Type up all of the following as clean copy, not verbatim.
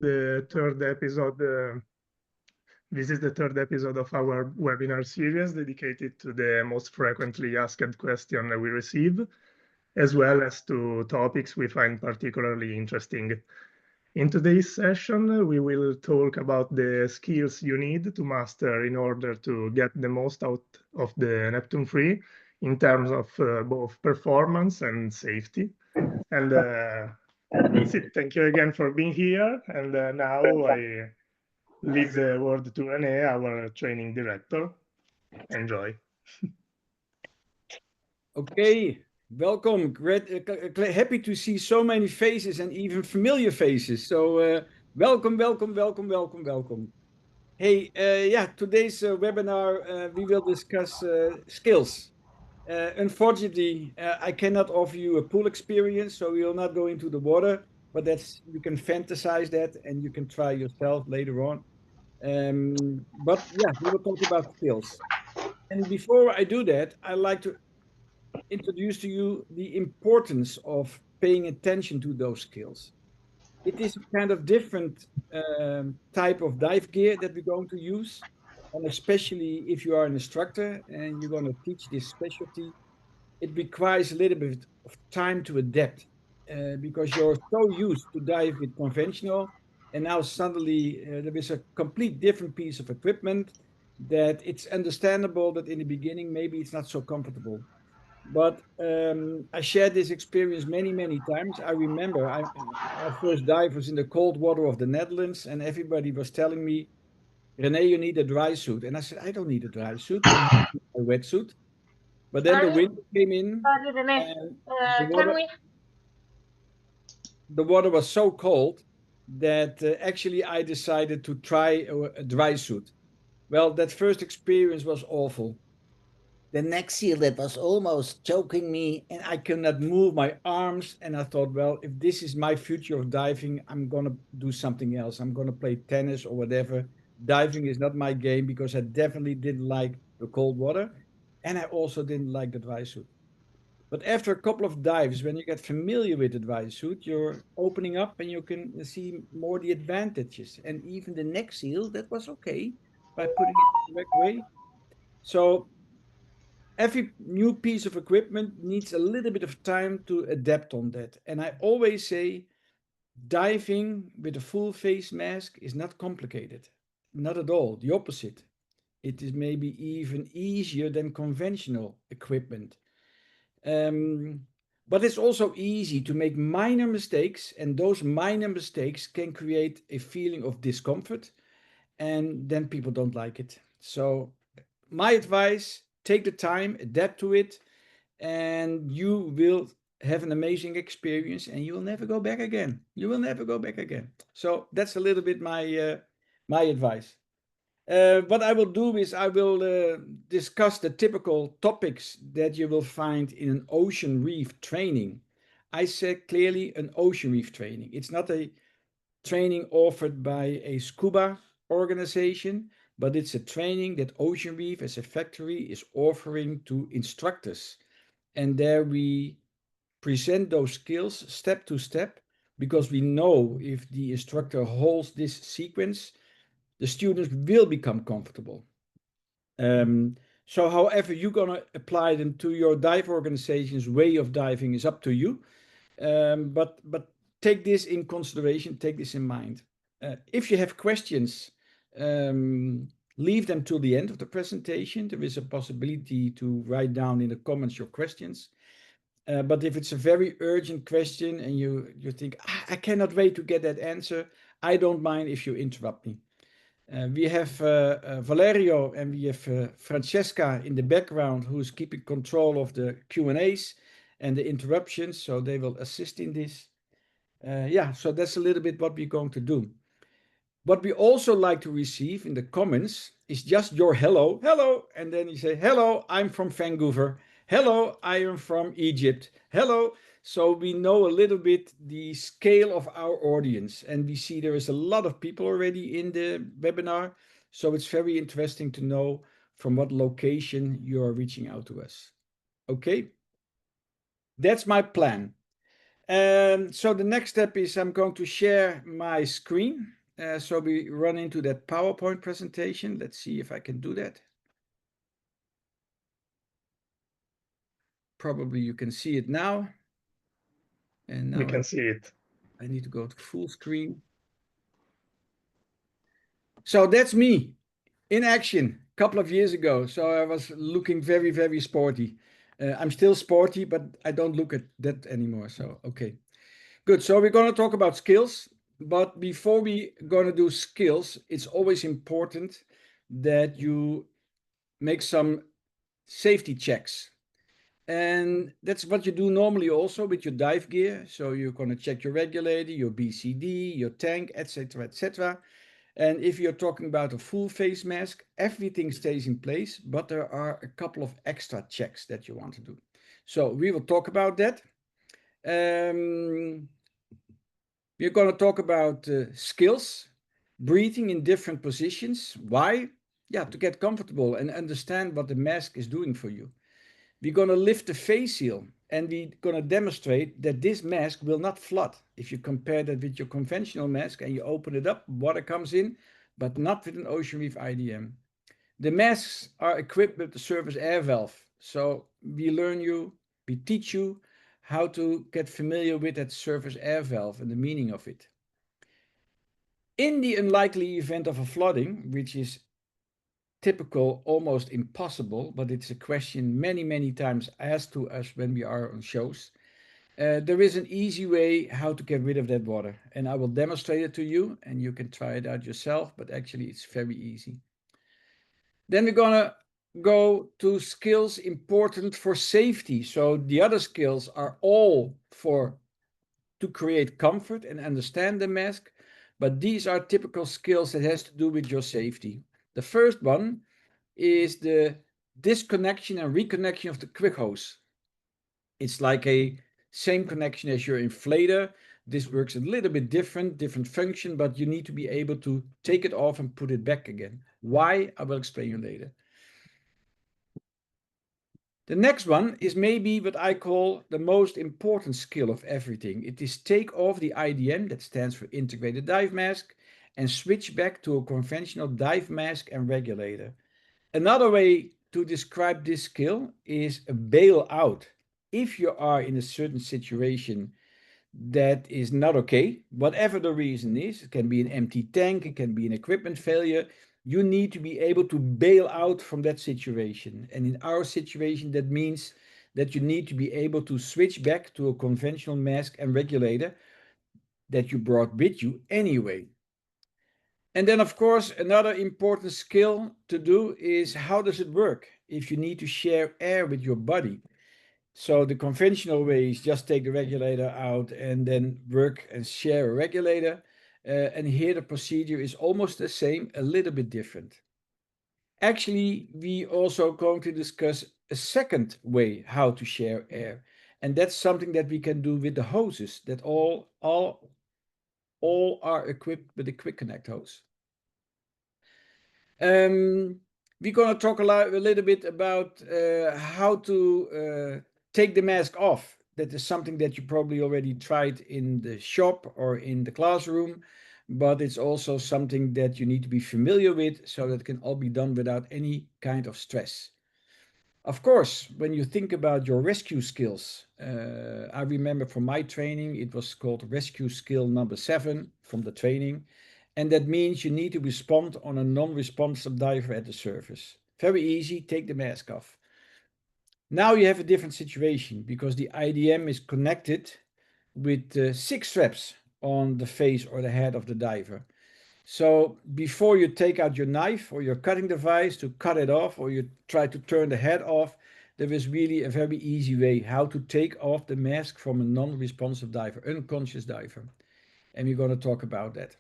the third episode. This is the third episode of our webinar series dedicated to the most frequently asked question we receive, as well as to topics we find particularly interesting. In today's session, we will talk about the skills you need to master in order to get the most out of the Neptune III in terms of both performance and safety. And that's it. Thank you again for being here. And now I leave the word to René, our training director. Enjoy. Okay, welcome. Great, happy to see so many faces and even familiar faces. So welcome. Hey, yeah, today's webinar, we will discuss skills. Unfortunately, I cannot offer you a pool experience, so we will not go into the water, but you can fantasize that and you can try yourself later on. But yeah, we will talk about skills. And before I do that, I like to introduce to you the importance of paying attention to those skills. It is a kind of different type of dive gear that we're going to use. And especially if you are an instructor and you're going to teach this specialty, it requires a little bit of time to adapt because you're so used to dive with conventional, and now suddenly there is a complete different piece of equipment that it's understandable that in the beginning maybe it's not so comfortable. But I shared this experience many times. I remember my first dive was in the cold water of the Netherlands, and everybody was telling me, René, you need a dry suit. And I said, I don't need a dry suit. I need a wetsuit. But then the winter came in, and the water was so cold that actually I decided to try a dry suit. Well, that first experience was awful. The neck seal that was almost choking me, and I could not move my arms. And I thought, well, if this is my future of diving, I'm going to do something else. I'm going to play tennis or whatever. Diving is not my game because I definitely didn't like the cold water. And I also didn't like the dry suit. But after a couple of dives, when you get familiar with the dry suit, you're opening up and you can see more the advantages. And even the neck seal, that was okay by putting it the correct way. So every new piece of equipment needs a little bit of time to adapt on that. And I always say diving with a full face mask is not complicated. Not at all. The opposite. It is maybe even easier than conventional equipment. But it's also easy to make minor mistakes, and those minor mistakes can create a feeling of discomfort, and then people don't like it. So, my advice, take the time, adapt to it, and you will have an amazing experience and you will never go back again. You will never go back again. So that's a little bit my advice. What I will do is I will discuss the typical topics that you will find in an ocean reef training. I said clearly an ocean reef training. It's not a training offered by a scuba organization, but it's a training that Ocean Reef as a factory is offering to instructors. And there we present those skills step to step because we know if the instructor holds this sequence, the students will become comfortable. So however you're going to apply them to your dive organization's way of diving is up to you. But take this in consideration, take this in mind. If you have questions, leave them till the end of the presentation. There is a possibility to write down in the comments your questions. But if it's a very urgent question and you think, I cannot wait to get that answer, I don't mind if you interrupt me. We have Valerio and we have Francesca in the background who's keeping control of the Q&As and the interruptions, so they will assist in this. Yeah, so that's a little bit what we're going to do. What we also like to receive in the comments is just your hello, and then you say, hello, I'm from Vancouver. Hello, I am from Egypt. Hello. So we know a little bit the scale of our audience, and we see there is a lot of people already in the webinar. So it's very interesting to know from what location you are reaching out to us. Okay. That's my plan. So the next step is I'm going to share my screen. So we run into that PowerPoint presentation. Let's see if I can do that. Probably you can see it now. And now We can see it. I need to go to full screen. So that's me in action a couple of years ago. So I was looking very, very sporty. I'm still sporty, but I don't look at that anymore. So, okay. Good. So we're going to talk about skills. But before we going to do skills, it's always important that you make some safety checks. And that's what you do normally also with your dive gear. So you're going to check your regulator, your BCD, your tank, etc., etc. And if you're talking about a full face mask, everything stays in place, but there are a couple of extra checks that you want to do. So we will talk about that. We're going to talk about skills, breathing in different positions. Why? Yeah, to get comfortable and understand what the mask is doing for you. We're going to lift the face seal and we're going to demonstrate that this mask will not flood. If you compare that with your conventional mask and you open it up, water comes in, but not with an Ocean Reef IDM. The masks are equipped with the surface air valve. So we teach you how to get familiar with that surface air valve and the meaning of it. In the unlikely event of a flooding, which is typical, almost impossible, but it's a question many, many times asked to us when we are on shows. There is an easy way how to get rid of that water, and I will demonstrate it to you, and you can try it out yourself, but actually it's very easy. Then we're gonna go to skills important for safety. So the other skills are all for to create comfort and understand the mask, but these are typical skills that has to do with your safety. The first one is the disconnection and reconnection of the quick hose. It's like a same connection as your inflator. This works a little bit different function, but you need to be able to take it off and put it back again. Why? I will explain you later. The next one is maybe what I call the most important skill of everything. It is take off the IDM, that stands for integrated dive mask, and switch back to a conventional dive mask and regulator. Another way to describe this skill is a bail out. If you are in a certain situation that is not okay, whatever the reason is, it can be an empty tank, it can be an equipment failure, you need to be able to bail out from that situation. And in our situation, that means that you need to be able to switch back to a conventional mask and regulator that you brought with you anyway. And then, of course, another important skill to do is how does it work if you need to share air with your body? So the conventional way is just take the regulator out and then work and share a regulator. And here the procedure is almost the same, a little bit different. Actually, we also going to discuss a second way how to share air. And that's something that we can do with the hoses that all are equipped with a quick connect hose. We're going to talk a little bit about how to take the mask off. That is something that you probably already tried in the shop or in the classroom, but it's also something that you need to be familiar with so that it can all be done without any kind of stress. Of course, when you think about your rescue skills, I remember from my training, it was called rescue skill number 7 from the training. And that means you need to respond on a non-responsive diver at the surface. Very easy, take the mask off. Now you have a different situation because the IDM is connected with 6 straps on the face or the head of the diver. So before you take out your knife or your cutting device to cut it off, or you try to turn the head off, there is really a very easy way how to take off the mask from a non-responsive diver, unconscious diver. And we're going to talk about that.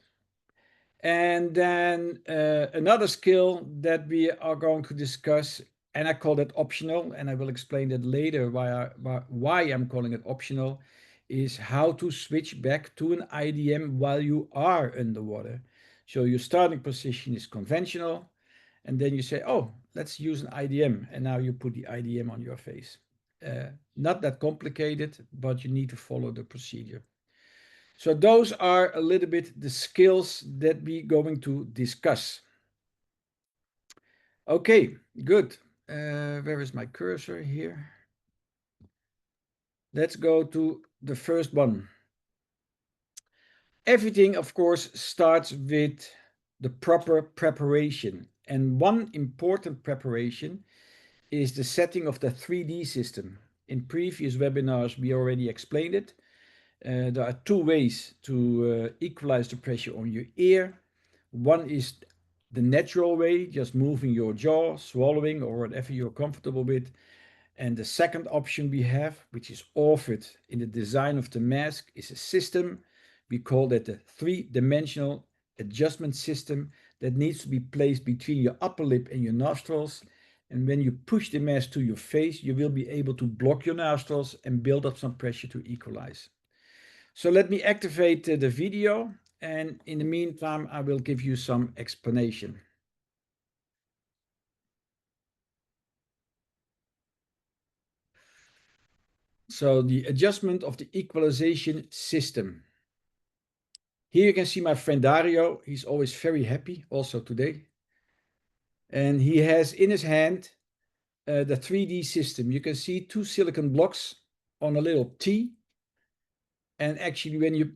And then another skill that we are going to discuss, and I call that optional, and I will explain that later why I'm calling it optional, is how to switch back to an IDM while you are underwater. So your starting position is conventional, and then you say, oh, let's use an IDM, and now you put the IDM on your face. Not that complicated, but you need to follow the procedure. So those are a little bit the skills that we're going to discuss. Okay, good. Where is my cursor here? Let's go to the first one. Everything, of course, starts with the proper preparation. And one important preparation is the setting of the 3D system. In previous webinars, we already explained it. There are two ways to equalize the pressure on your ear. One is the natural way, just moving your jaw, swallowing, or whatever you're comfortable with. And the second option we have, which is offered in the design of the mask, is a system. We call that the three-dimensional adjustment system that needs to be placed between your upper lip and your nostrils. And when you push the mask to your face, you will be able to block your nostrils and build up some pressure to equalize. So let me activate the video, and in the meantime, I will give you some explanation. So the adjustment of the equalization system. Here you can see my friend Dario. He's always very happy, also today. And he has in his hand the 3D system. You can see two silicon blocks on a little T. And actually, when you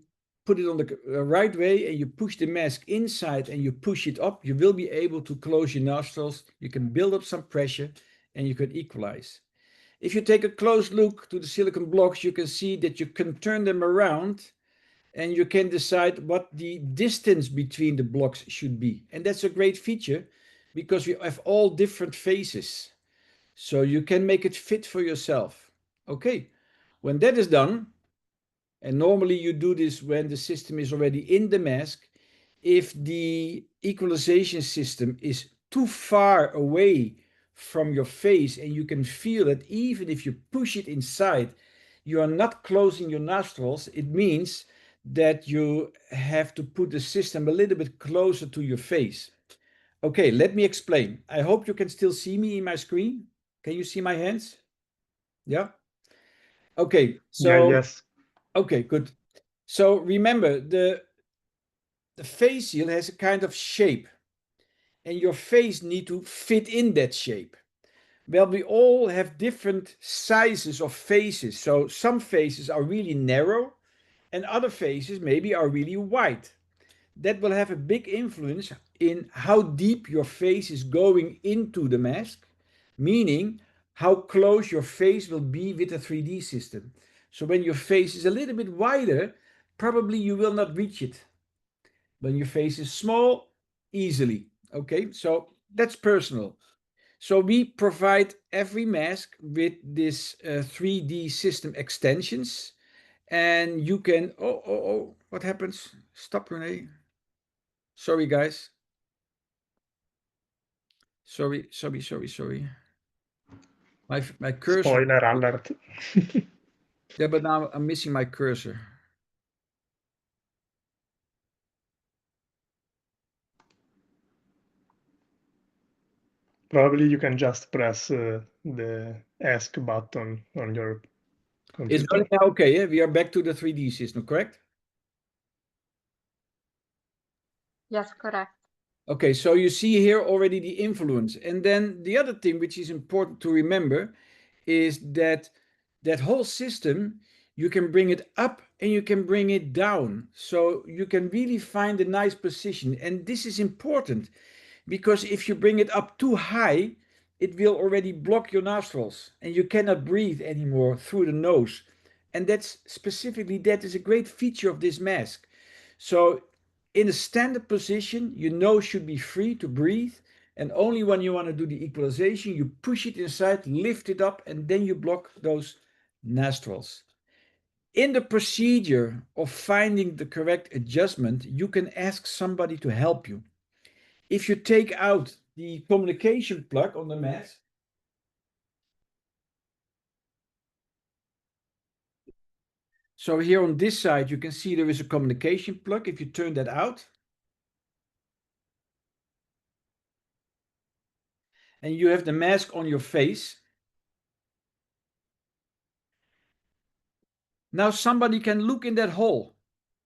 put it on the right way and you push the mask inside and you push it up, you will be able to close your nostrils. You can build up some pressure and you can equalize. If you take a close look to the silicon blocks, you can see that you can turn them around and you can decide what the distance between the blocks should be. And that's a great feature because we have all different faces. So you can make it fit for yourself. Okay, when that is done, and normally you do this when the system is already in the mask, if the equalization system is too far away from your face and you can feel that even if you push it inside, you are not closing your nostrils, it means that you have to put the system a little bit closer to your face. Okay, let me explain. I hope you can still see me in my screen. Can you see my hands? Yeah? Okay, Yeah, so, yes. okay, good. So remember, the face seal has a kind of shape, and your face need to fit in that shape. Well, we all have different sizes of faces. So some faces are really narrow, and other faces maybe are really wide. That will have a big influence in how deep your face is going into the mask, meaning how close your face will be with the 3D system. So when your face is a little bit wider, probably you will not reach it. When your face is small, easily. Okay, so that's personal. So we provide every mask with this 3D system extensions, and you can, what happens? Stop, Renee. Sorry, guys. Sorry. My cursor. Spoiler alert. Yeah, but now I'm missing my cursor. Probably you can just press the ask button on your It's computer. going now okay. Yeah? We are back to the 3D system, correct? Yes, correct. Okay, so you see here already the influence. And then the other thing which is important to remember is that that whole system, you can bring it up and you can bring it down. So you can really find a nice position. And this is important because if you bring it up too high, it will already block your nostrils and you cannot breathe anymore through the nose. And that's specifically, that is a great feature of this mask. So in a standard position, your nose should be free to breathe. And only when you want to do the equalization, you push it inside, lift it up, and then you block those nostrils. In the procedure of finding the correct adjustment, you can ask somebody to help you. If you take out the communication plug on the mask, so here on this side, you can see there is a communication plug. If you turn that out, and you have the mask on your face, Now somebody can look in that hole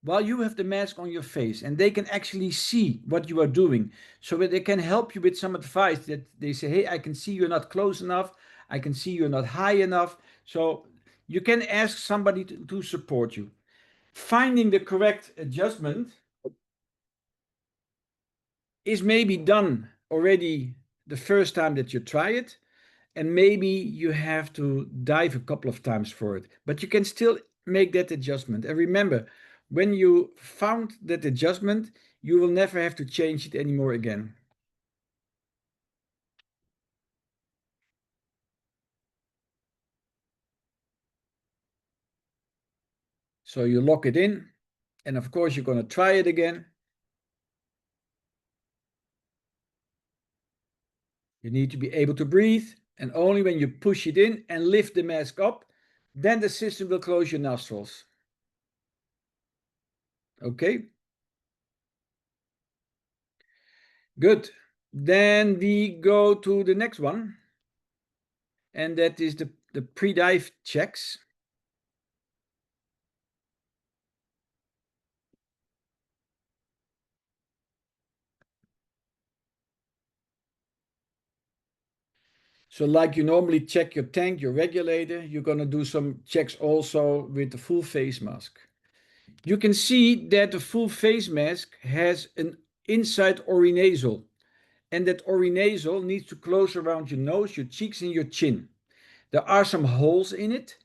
while you have the mask on your face, and they can actually see what you are doing, so that they can help you with some advice. That they say, hey, I can see you're not close enough, I can see you're not high enough. So you can ask somebody to support you. Finding the correct adjustment is maybe done already the first time that you try it, and maybe you have to dive a couple of times for it, but you can still make that adjustment. And remember, when you found that adjustment, you will never have to change it anymore again. So you lock it in, and of course you're going to try it again. You need to be able to breathe, and only when you push it in and lift the mask up, then the system will close your nostrils. Okay? Good. Then we go to the next one, and that is the pre-dive checks. So like you normally check your tank, your regulator, you're going to do some checks also with the full face mask. You can see that the full face mask has an inside orinasal, and that orinasal needs to close around your nose, your cheeks, and your chin. There are some holes in it,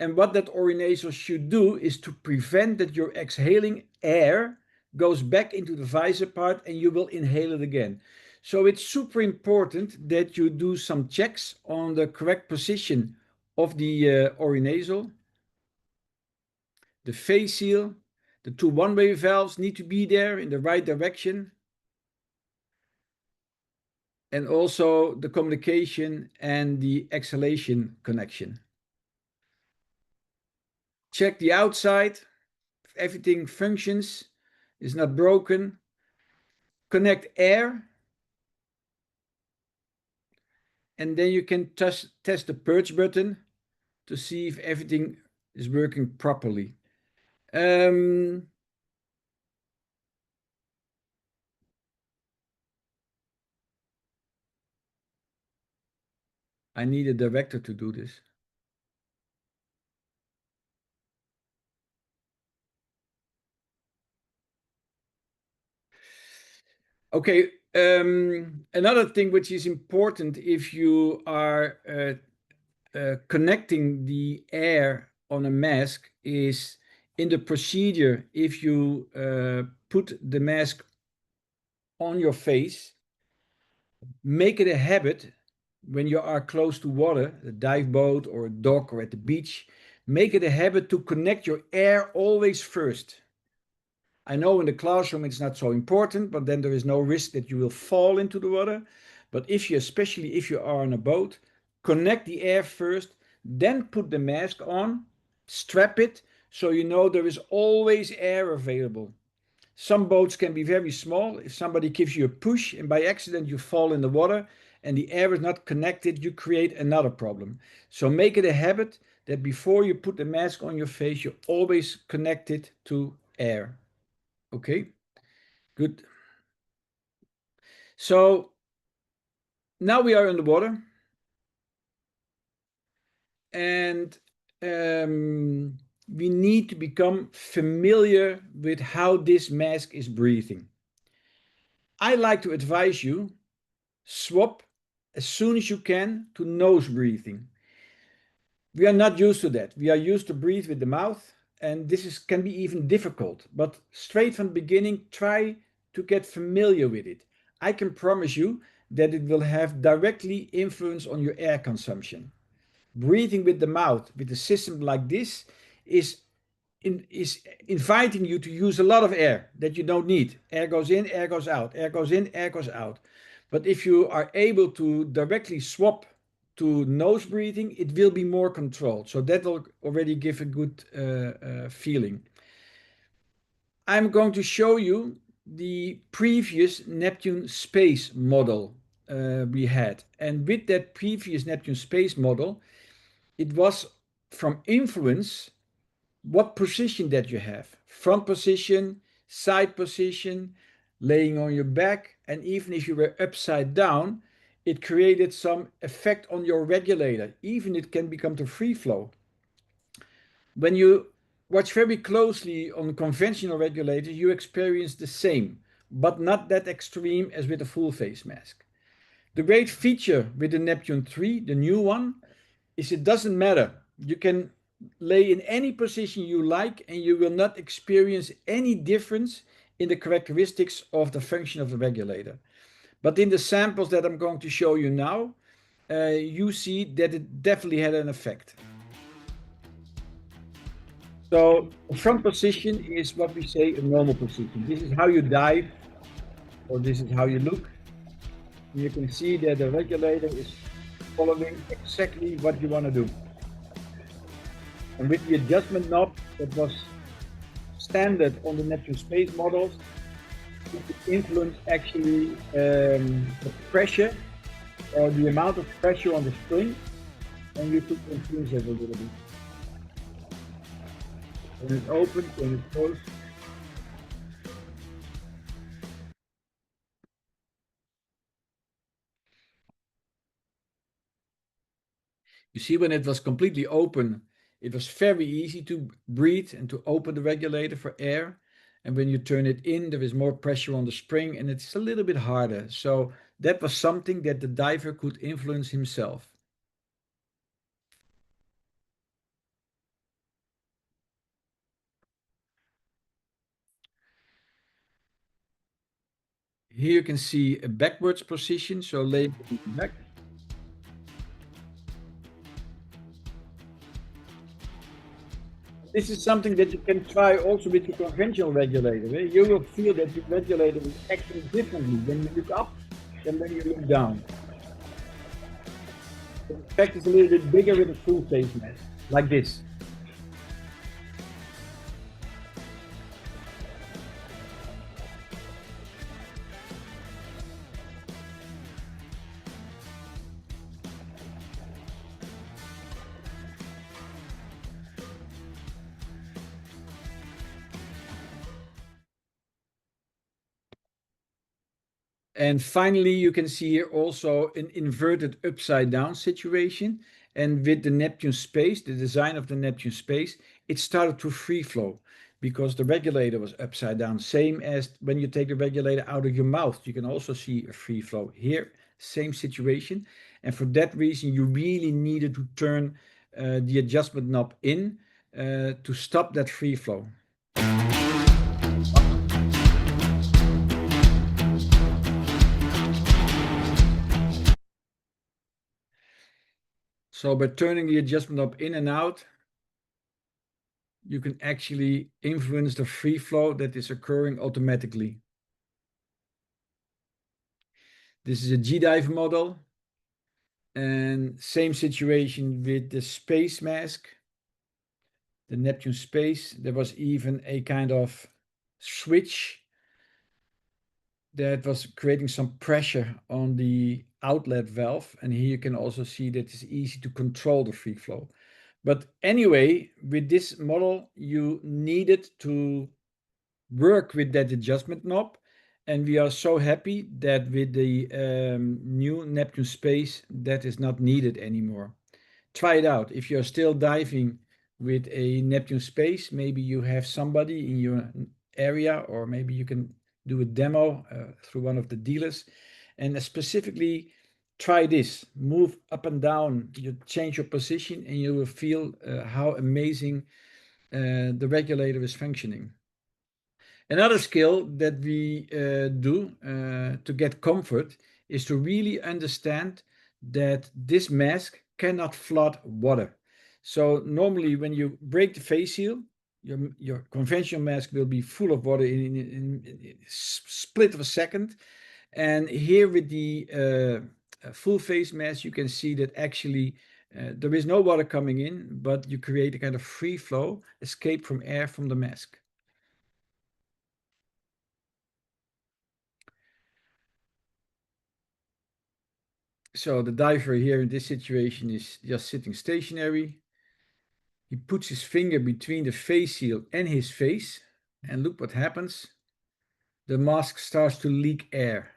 and what that orinasal should do is to prevent that your exhaling air goes back into the visor part and you will inhale it again. So it's super important that you do some checks on the correct position of the orinasal. The face seal, the two one-way valves need to be there in the right direction. And also the communication and the exhalation connection. Check the outside, if everything functions, is not broken. Connect air, and then you can test the purge button to see if everything is working properly. I need a director to do this. Okay, another thing which is important if you are connecting the air on a mask is in the procedure. If you put the mask on your face, make it a habit when you are close to water, a dive boat or a dock or at the beach, make it a habit to connect your air always first. I know in the classroom it's not so important, but then there is no risk that you will fall into the water. But if you, especially if you are on a boat, connect the air first, then put the mask on, strap it, so you know there is always air available. Some boats can be very small. If somebody gives you a push and by accident you fall in the water and the air is not connected, you create another problem. So make it a habit that before you put the mask on your face, you always connect it to air. Okay, good. So now we are in the water, and we need to become familiar with how this mask is breathing. I like to advise you, swap as soon as you can to nose breathing. We are not used to that. We are used to breathe with the mouth, and this can be even difficult. But straight from the beginning, try to get familiar with it. I can promise you that it will have directly influence on your air consumption. Breathing with the mouth with a system like this is inviting you to use a lot of air that you don't need. Air goes in, air goes out, air goes in, air goes out. But if you are able to directly swap to nose breathing, it will be more controlled. So that will already give a good feeling. I'm going to show you the previous Neptune space model we had. And with that previous Neptune space model, it was from influence what position that you have. Front position, side position, laying on your back, and even if you were upside down, it created some effect on your regulator. Even it can become to free flow. When you watch very closely on conventional regulators, you experience the same, but not that extreme as with a full face mask. The great feature with the Neptune 3, the new one, is it doesn't matter. You can lay in any position you like and you will not experience any difference in the characteristics of the function of the regulator. But in the samples that I'm going to show you now, you see that it definitely had an effect. So the front position is what we say a normal position. This is how you dive, or this is how you look. You can see that the regulator is following exactly what you want to do. And with the adjustment knob that was standard on the Neptune space models, you could influence actually the pressure or the amount of pressure on the spring, and you could influence it a little bit. When it's open, when it's closed. You see, when it was completely open, it was very easy to breathe and to open the regulator for air. And when you turn it in, there is more pressure on the spring and it's a little bit harder. So that was something that the diver could influence himself. Here you can see a backwards position, so lay back. This is something that you can try also with the conventional regulator. You will feel that the regulator is acting differently when you look up than when you look down. The effect is a little bit bigger with a full face mask, like this. And finally, you can see here also an inverted upside down situation. And with the Neptune space, the design of the Neptune space, it started to free flow because the regulator was upside down. Same as when you take the regulator out of your mouth, you can also see a free flow. Here, same situation. And for that reason, you really needed to turn the adjustment knob in to stop that free flow. So by turning the adjustment knob in and out, you can actually influence the free flow that is occurring automatically. This is a G-dive model, and same situation with the space mask, the Neptune space. There was even a kind of switch that was creating some pressure on the outlet valve, and here you can also see that it's easy to control the free flow. But anyway, with this model, you needed to work with that adjustment knob, and we are so happy that with the new Neptune space, that is not needed anymore. Try it out. If you're still diving with a Neptune space, maybe you have somebody in your area, or maybe you can do a demo through one of the dealers, and specifically try this. Move up and down, you change your position, and you will feel how amazing the regulator is functioning. Another skill that we do to get comfort is to really understand that this mask cannot flood water. So normally when you break the face seal, your conventional mask will be full of water in a split of a second. And here with the full face mask, you can see that actually there is no water coming in, but you create a kind of free flow, escape from air from the mask. So the diver here in this situation is just sitting stationary. He puts his finger between the face shield and his face, and look what happens. The mask starts to leak air,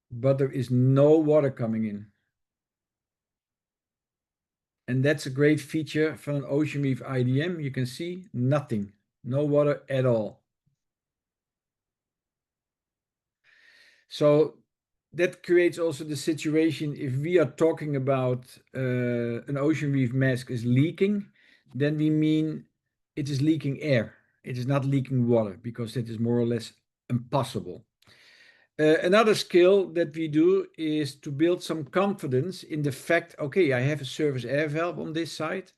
but there is no water coming in. And that's a great feature from an Ocean Reef IDM. You can see nothing, no water at all. So that creates also the situation, if we are talking about an Ocean Reef mask is leaking, then we mean it is leaking air. It is not leaking water, because that is more or less impossible. Another skill that we do is to build some confidence in the fact, okay, I have a surface air valve on this side,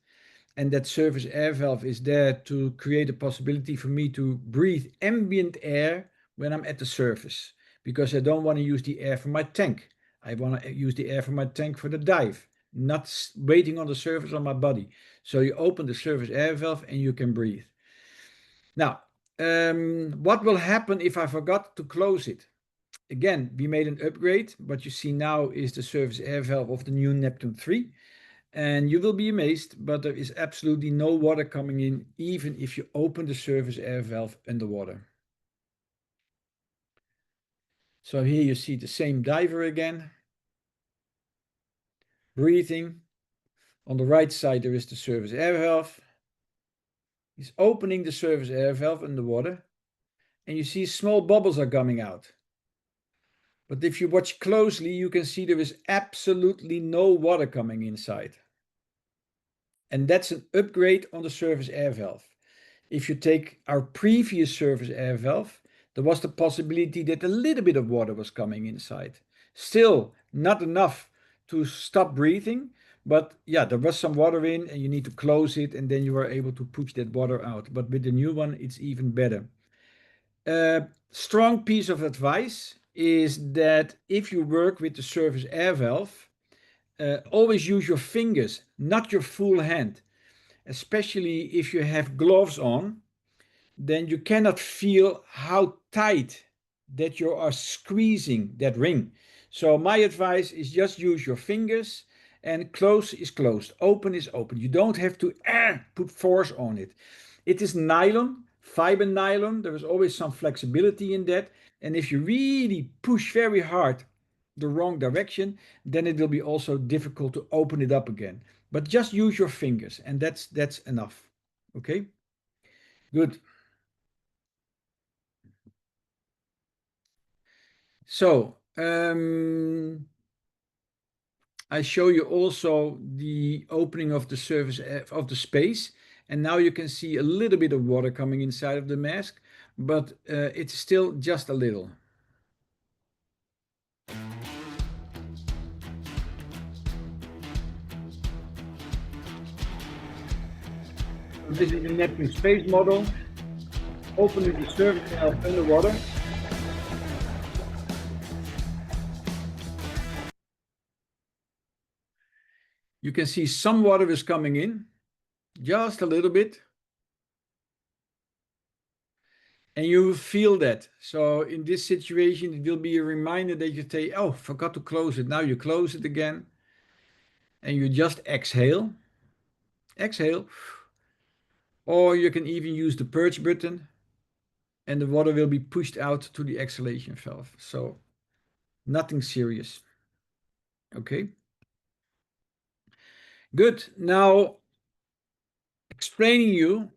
and that surface air valve is there to create a possibility for me to breathe ambient air when I'm at the surface, because I don't want to use the air from my tank. I want to use the air from my tank for the dive, not waiting on the surface on my body. So you open the surface air valve and you can breathe. Now, what will happen if I forgot to close it? Again, we made an upgrade. What you see now is the surface air valve of the new Neptune III. And you will be amazed, but there is absolutely no water coming in, even if you open the surface air valve underwater. So here you see the same diver again, breathing. On the right side, there is the surface air valve. He's opening the surface air valve underwater, and you see small bubbles are coming out. But if you watch closely, you can see there is absolutely no water coming inside. And that's an upgrade on the surface air valve. If you take our previous surface air valve, there was the possibility that a little bit of water was coming inside. Still not enough to stop breathing, but yeah, there was some water in and you need to close it, and then you are able to push that water out. But with the new one, it's even better. Strong piece of advice is that if you work with the surface air valve, always use your fingers, not your full hand. Especially if you have gloves on, then you cannot feel how tight that you are squeezing that ring. So my advice is just use your fingers, and close is closed, open is open. You don't have to put force on it. It is nylon, fiber nylon. There is always some flexibility in that. And if you really push very hard the wrong direction, then it will be also difficult to open it up again. But just use your fingers, and that's enough. Okay, good. So I show you also the opening of the surface of the space, and now you can see a little bit of water coming inside of the mask, but it's still just a little. This is the Neptune space model, opening the surface valve underwater. You can see some water is coming in, just a little bit. And you feel that. So in this situation, it will be a reminder that you say, oh, forgot to close it. Now you close it again. And you just exhale. Exhale. Or you can even use the purge button, and the water will be pushed out to the exhalation valve. So nothing serious. Okay. Good. Now explaining you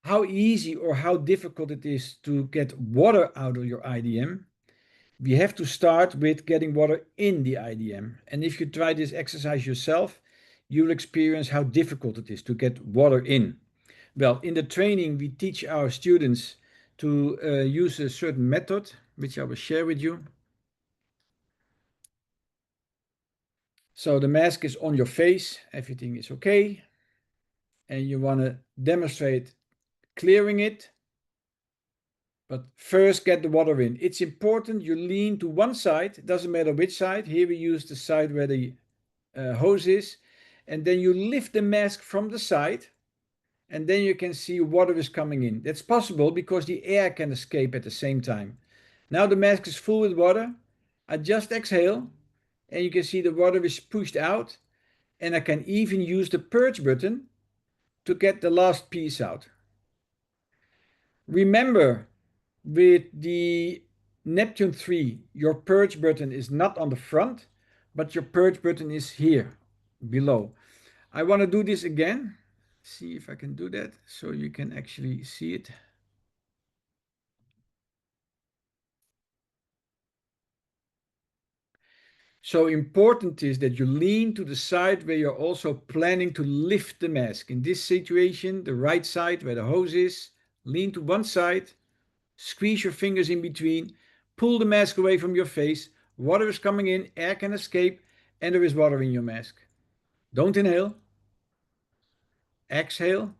how easy or how difficult it is to get water out of your IDM. We have to start with getting water in the IDM. And if you try this exercise yourself, you'll experience how difficult it is to get water in. Well, in the training, we teach our students to use a certain method, which I will share with you. So the mask is on your face, everything is okay. And you want to demonstrate clearing it. But first get the water in. It's important you lean to one side, it doesn't matter which side. Here we use the side where the hose is, and then you lift the mask from the side, and then you can see water is coming in. That's possible because the air can escape at the same time. Now the mask is full with water. I just exhale, and you can see the water is pushed out, and I can even use the purge button to get the last piece out. Remember, with the Neptune 3, your purge button is not on the front, but your purge button is here below. I want to do this again. See if I can do that so you can actually see it. So important is that you lean to the side where you're also planning to lift the mask. In this situation, the right side where the hose is, lean to one side, squeeze your fingers in between, pull the mask away from your face, water is coming in, air can escape, and there is water in your mask. Don't inhale, exhale,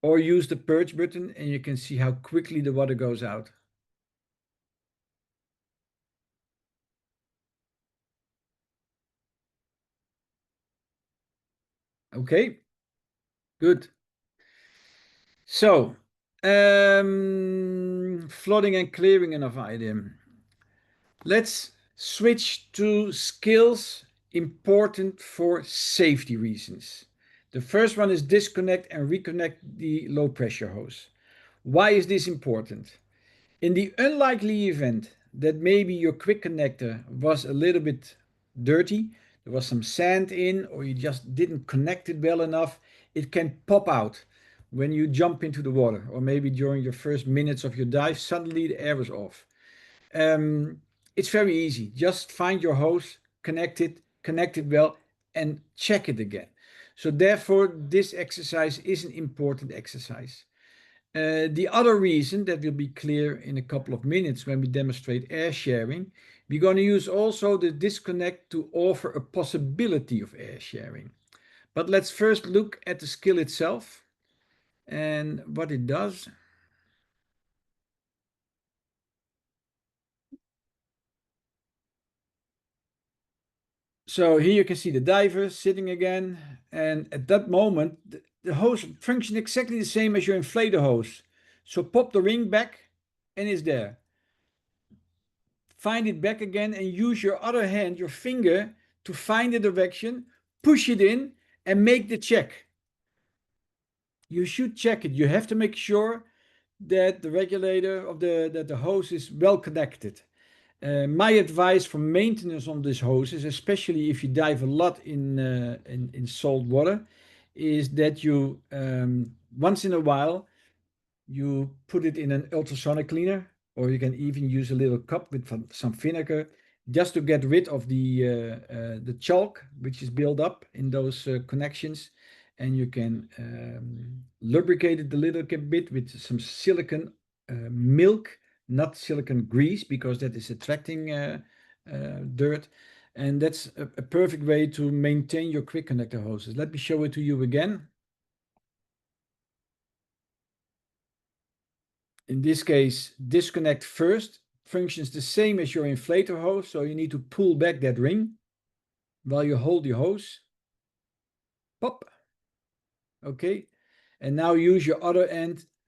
or use the purge button and you can see how quickly the water goes out. Okay, good. So, flooding and clearing enough item. Let's switch to skills important for safety reasons. The first one is disconnect and reconnect the low pressure hose. Why is this important? In the unlikely event that maybe your quick connector was a little bit dirty, there was some sand in, or you just didn't connect it well enough, it can pop out when you jump into the water, or maybe during your first minutes of your dive, suddenly the air is off. It's very easy. Just find your hose, connect it well, and check it again. So therefore, this exercise is an important exercise. The other reason that will be clear in a couple of minutes when we demonstrate air sharing, we're going to use also the disconnect to offer a possibility of air sharing. But let's first look at the skill itself and what it does. So here you can see the diver sitting again, and at that moment the hose functions exactly the same as your inflator hose. So pop the ring back and it's there. Find it back again and use your other hand, your finger, to find the direction, push it in and make the check. You should check it. You have to make sure that the regulator of the hose is well connected. My advice for maintenance on this hose is, especially if you dive a lot in salt water, is that you once in a while you put it in an ultrasonic cleaner, or you can even use a little cup with some vinegar just to get rid of the chalk which is built up in those connections, and you can lubricate it a little bit with some silicone milk, not silicone grease, because that is attracting dirt, and that's a perfect way to maintain your quick connector hoses. Let me show it to you again. In this case, disconnect first functions the same as your inflator hose, so you need to pull back that ring while you hold your hose. Pop. Okay. And now use your other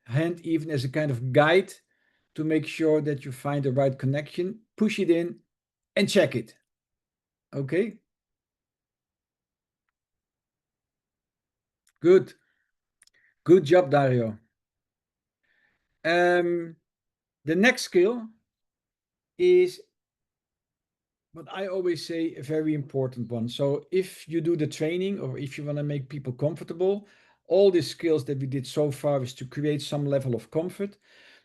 hand even as a kind of guide to make sure that you find the right connection. Push it in and check it. Okay. Good. Good job, Dario. The next skill is what I always say, a very important one. So if you do the training, or if you want to make people comfortable, all the skills that we did so far is to create some level of comfort.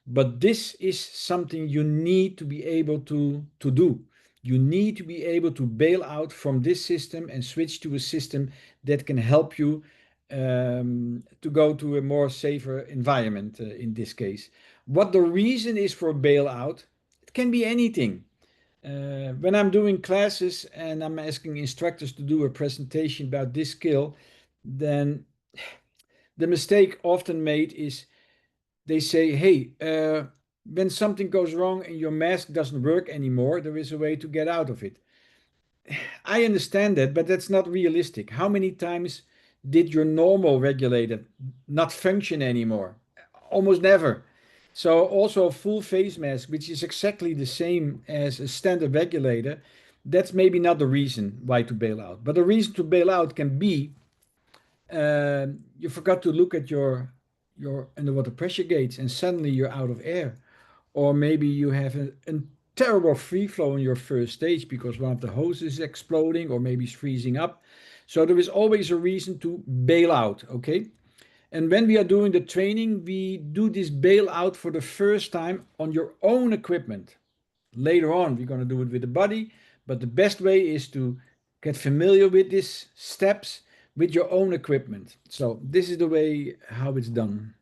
But this is something you need to be able to do. You need to be able to bail out from this system and switch to a system that can help you to go to a more safer environment in this case. What the reason is for bailout, it can be anything. When I'm doing classes and I'm asking instructors to do a presentation about this skill, then the mistake often made is they say, hey, when something goes wrong and your mask doesn't work anymore, there is a way to get out of it. I understand that, but that's not realistic. How many times did your normal regulator not function anymore? Almost never. So also a full face mask, which is exactly the same as a standard regulator, that's maybe not the reason why to bail out. But the reason to bail out can be you forgot to look at your underwater pressure gauge and suddenly you're out of air. Or maybe you have a terrible free flow in your first stage because one of the hoses is exploding or maybe it's freezing up. So there is always a reason to bail out, okay? And when we are doing the training, we do this bailout for the first time on your own equipment. Later on, we're going to do it with the body, but the best way is to get familiar with these steps with your own equipment. So this is the way how it's done.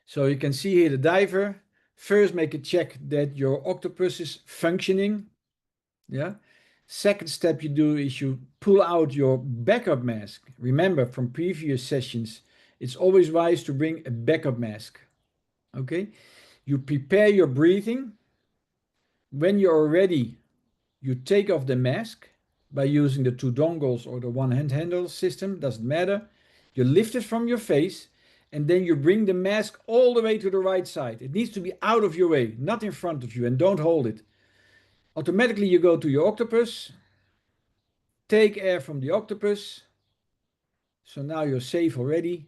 So you can see here the diver. First, make a check that your octopus is functioning. Yeah. Second step you do is you pull out your backup mask. Remember from previous sessions, it's always wise to bring a backup mask. Okay. You prepare your breathing. When you're ready, you take off the mask by using the two dongles or the one hand handle system, doesn't matter. You lift it from your face and then you bring the mask all the way to the right side. It needs to be out of your way, not in front of you, and don't hold it. Automatically you go to your octopus, take air from the octopus. So now you're safe already.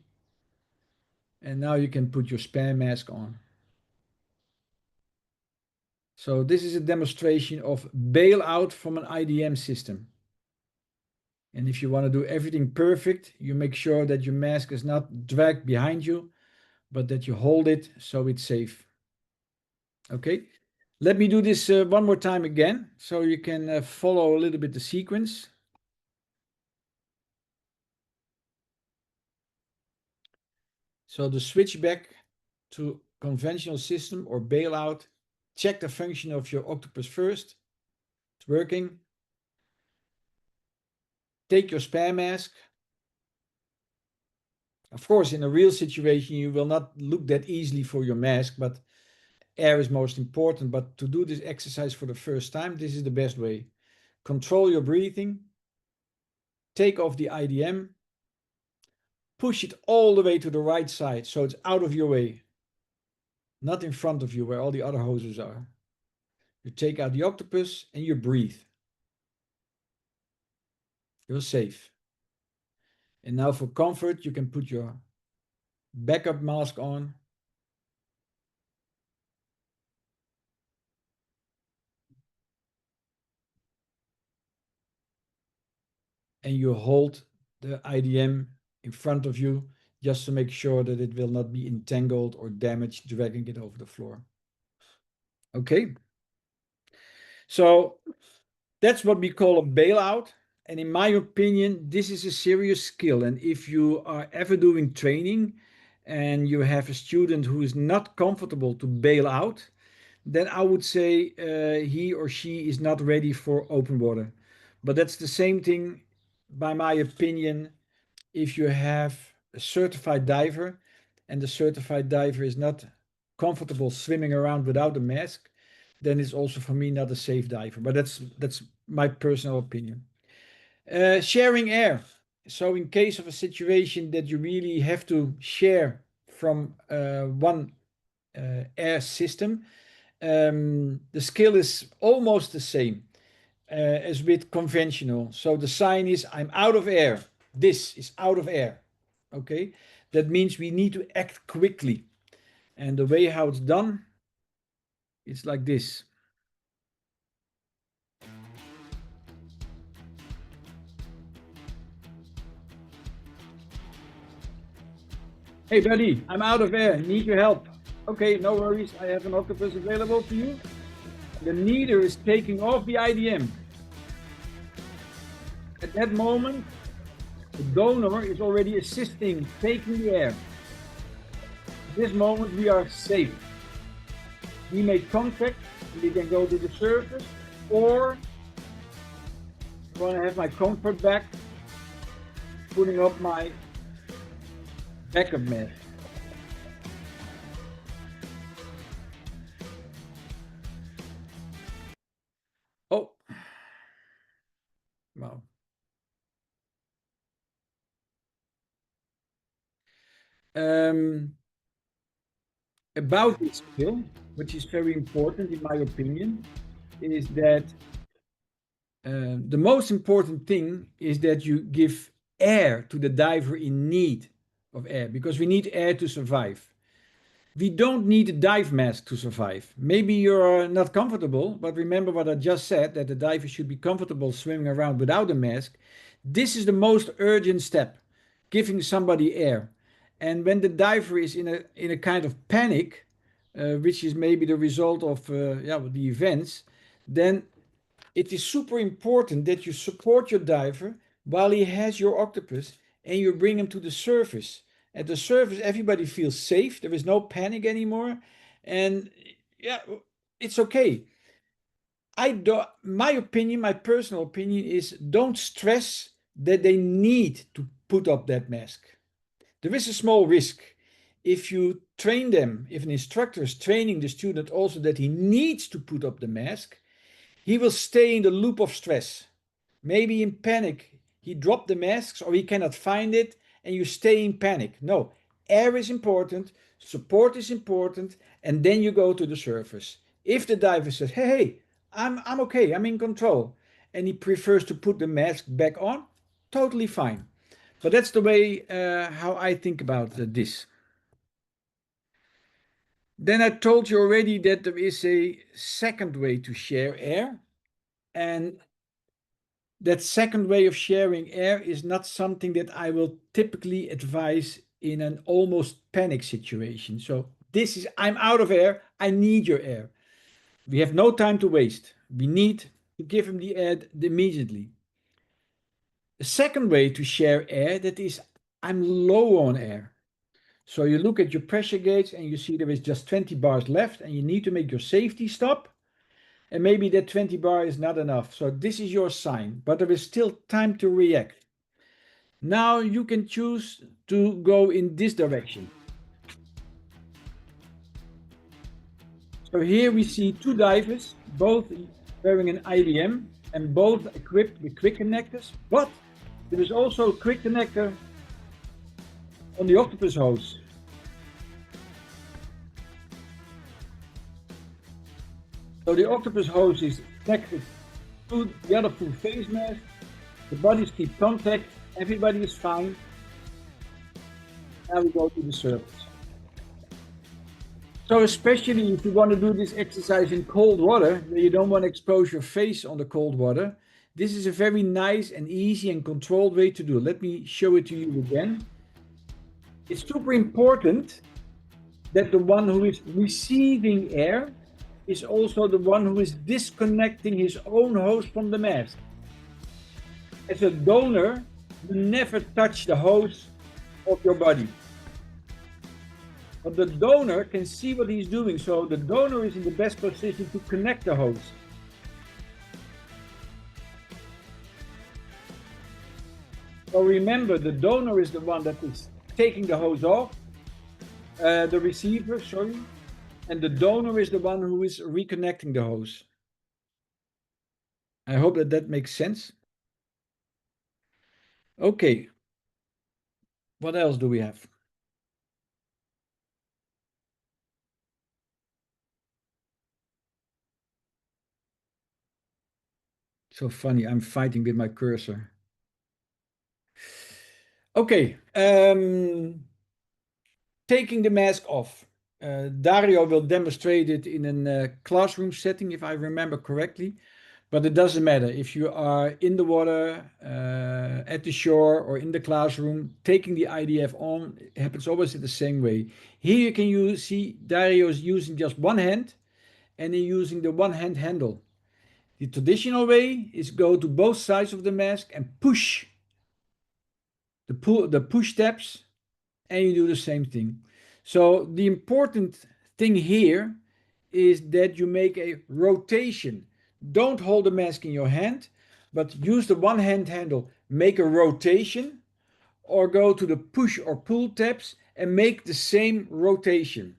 And now you can put your spare mask on. So this is a demonstration of bailout from an IDM system. And if you want to do everything perfect, you make sure that your mask is not dragged behind you, but that you hold it so it's safe. Okay, let me do this one more time again so you can follow a little bit the sequence. So the switch back to conventional system or bailout, check the function of your octopus first. It's working. Take your spare mask. Of course, in a real situation, you will not look that easily for your mask, but air is most important. But to do this exercise for the first time, this is the best way. Control your breathing. Take off the IDM. Push it all the way to the right side so it's out of your way. Not in front of you where all the other hoses are. You take out the octopus and you breathe. You're safe. And now for comfort, you can put your backup mask on. And you hold the IDM in front of you just to make sure that it will not be entangled or damaged, dragging it over the floor. Okay. So that's what we call a bailout. And in my opinion, this is a serious skill. And if you are ever doing training and you have a student who is not comfortable to bail out, then I would say he or she is not ready for open water. But that's the same thing, by my opinion, if you have a certified diver and the certified diver is not comfortable swimming around without a mask, then it's also for me not a safe diver. But that's my personal opinion. Sharing air. So in case of a situation that you really have to share from one air system, the skill is almost the same as with conventional. So the sign is I'm out of air. This is out of air. Okay, that means we need to act quickly. And the way how it's done, it's like this. Hey buddy, I'm out of air, need your help. Okay, no worries, I have an octopus available to you. The neither is taking off the IDM. At that moment, the donor is already assisting, taking the air. At this moment, we are safe. We make contact, we can go to the surface, or I want to have my comfort back, putting up my backup mask. Oh, wow. about this skill, which is very important in my opinion, is that the most important thing is that you give air to the diver in need of air, because we need air to survive. We don't need a dive mask to survive. Maybe you're not comfortable, but remember what I just said, that the diver should be comfortable swimming around without a mask. This is the most urgent step, giving somebody air. And when the diver is in a kind of panic, which is maybe the result of the events, then it is super important that you support your diver while he has your octopus and you bring him to the surface. At the surface, everybody feels safe. There is no panic anymore. And yeah, it's okay. My opinion, my personal opinion is don't stress that they need to put up that mask. There is a small risk. If you train them, if an instructor is training the student also that he needs to put up the mask, he will stay in the loop of stress. Maybe in panic, he dropped the masks or he cannot find it and you stay in panic. No, air is important, support is important, and then you go to the surface. If the diver says, hey, I'm okay, I'm in control, and he prefers to put the mask back on, totally fine. But that's the way how I think about this. Then I told you already that there is a second way to share air. And that second way of sharing air is not something that I will typically advise in an almost panic situation. So this is, I'm out of air, I need your air. We have no time to waste. We need to give him the air immediately. The second way to share air, that is, I'm low on air. So you look at your pressure gauge and you see there is just 20 bars left and you need to make your safety stop. And maybe that 20 bar is not enough. So this is your sign, but there is still time to react. Now you can choose to go in this direction. So here we see two divers, both wearing an IBM and both equipped with quick connectors, but there is also a quick connector on the octopus hose. So the octopus hose is connected to the other full face mask, the bodies keep contact, everybody is fine. Now we go to the surface. So especially if you want to do this exercise in cold water, where you don't want to expose your face on the cold water, this is a very nice and easy and controlled way to do. Let me show it to you again. It's super important that the one who is receiving air is also the one who is disconnecting his own hose from the mask. As a donor, you never touch the hose of your body. But the donor can see what he's doing, so the donor is in the best position to connect the hose. So remember, the donor is the one that is taking the hose off, the receiver, sorry, and the donor is the one who is reconnecting the hose. I hope that that makes sense. Okay, what else do we have? So funny, I'm fighting with my cursor. Okay, taking the mask off. Dario will demonstrate it in a classroom setting, if I remember correctly, but it doesn't matter. If you are in the water, at the shore, or in the classroom, taking the IDF on happens always in the same way. Here you can see Dario is using just one hand, and then using the one hand handle. The traditional way is go to both sides of the mask and push the push tabs, and you do the same thing. So the important thing here is that you make a rotation. Don't hold the mask in your hand, but use the one hand handle, make a rotation, or go to the push or pull tabs and make the same rotation.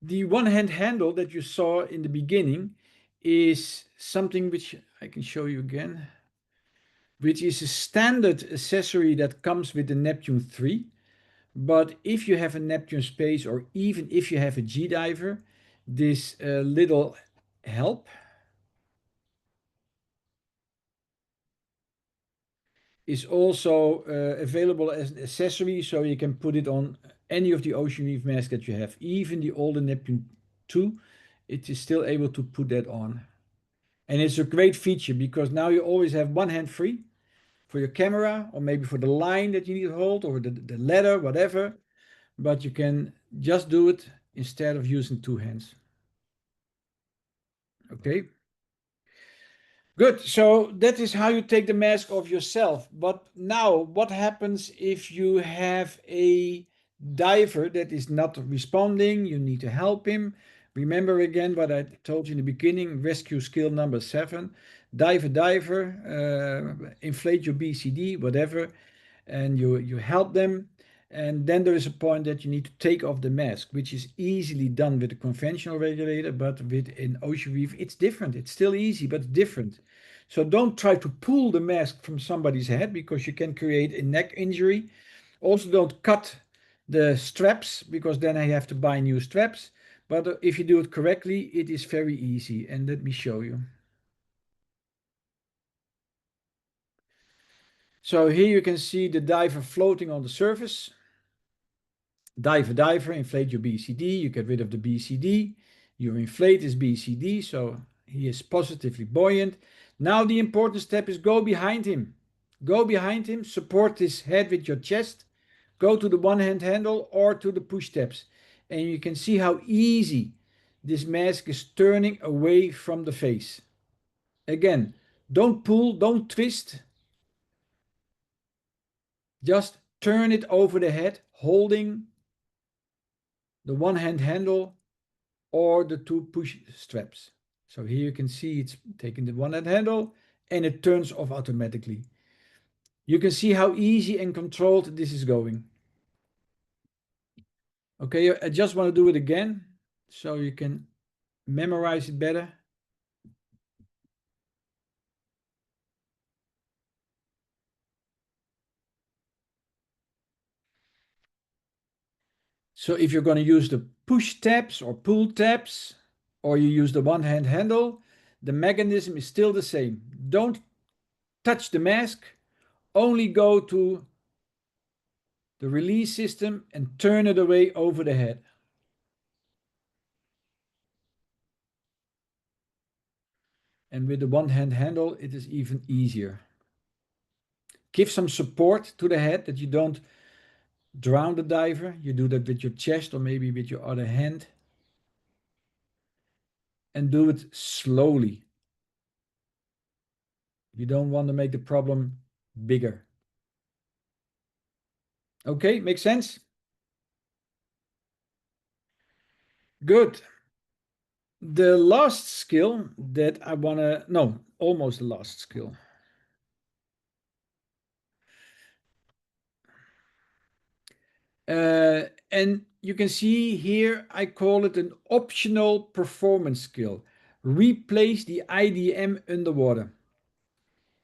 The one hand handle that you saw in the beginning is something which I can show you again. which is a standard accessory that comes with the Neptune 3. But if you have a Neptune Space, or even if you have a G diver, this little help is also available as an accessory, so you can put it on any of the Ocean Reef masks that you have, even the older Neptune II. It is still able to put that on. And it's a great feature because now you always have one hand free for your camera, or maybe for the line that you need to hold, or the ladder, whatever. But you can just do it instead of using two hands. Okay. Good. So that is how you take the mask off yourself. But now, what happens if you have a diver that is not responding? You need to help him. Remember again what I told you in the beginning, rescue skill number 7. Diver, inflate your BCD, whatever, and you help them. And then there is a point that you need to take off the mask, which is easily done with a conventional regulator, but with an Ocean Reef, it's different. It's still easy, but different. So don't try to pull the mask from somebody's head because you can create a neck injury. Also, don't cut the straps because then I have to buy new straps. But if you do it correctly, it is very easy. And let me show you. So here you can see the diver floating on the surface. Diver, inflate your BCD. You get rid of the BCD. You inflate his BCD, so he is positively buoyant. Now the important step is go behind him. Go behind him, support his head with your chest. Go to the one-hand handle or to the push steps. And you can see how easy this mask is turning away from the face. Again, don't pull, don't twist. Just turn it over the head, holding the one-hand handle or the two push straps. So here you can see it's taking the one-hand handle and it turns off automatically. You can see how easy and controlled this is going. Okay, I just want to do it again so you can memorize it better. So if you're going to use the push tabs or pull tabs, or you use the one-hand handle, the mechanism is still the same. Don't touch the mask, only go to the release system and turn it away over the head. And with the one-hand handle, it is even easier. Give some support to the head that you don't drown the diver. You do that with your chest or maybe with your other hand. And do it slowly. You don't want to make the problem bigger. Okay, makes sense? Good. The last skill that I want to, no, almost the last skill. And you can see here, I call it an optional performance skill. Replace the IDM underwater.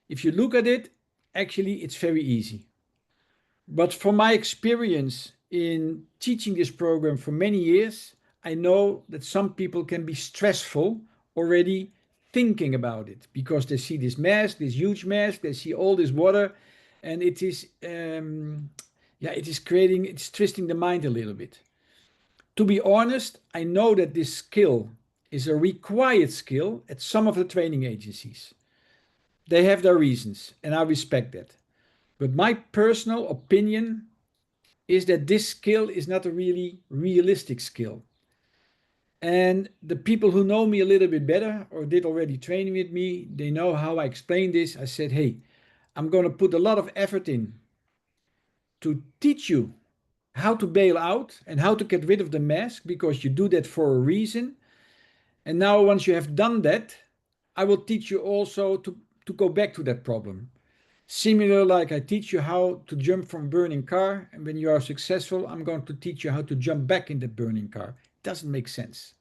If you look at it, actually it's very easy. But from my experience in teaching this program for many years, I know that some people can be stressful already thinking about it because they see this mask, this huge mask, they see all this water, and it is, it's twisting the mind a little bit. To be honest, I know that this skill is a required skill at some of the training agencies. They have their reasons, and I respect that. But my personal opinion is that this skill is not a really realistic skill. And the people who know me a little bit better or did already training with me, they know how I explain this. I said, hey, I'm going to put a lot of effort in to teach you how to bail out and how to get rid of the mask because you do that for a reason. And now once you have done that, I will teach you also to go back to that problem. Similar like I teach you how to jump from burning car, and when you are successful, I'm going to teach you how to jump back in the burning car. It doesn't make sense.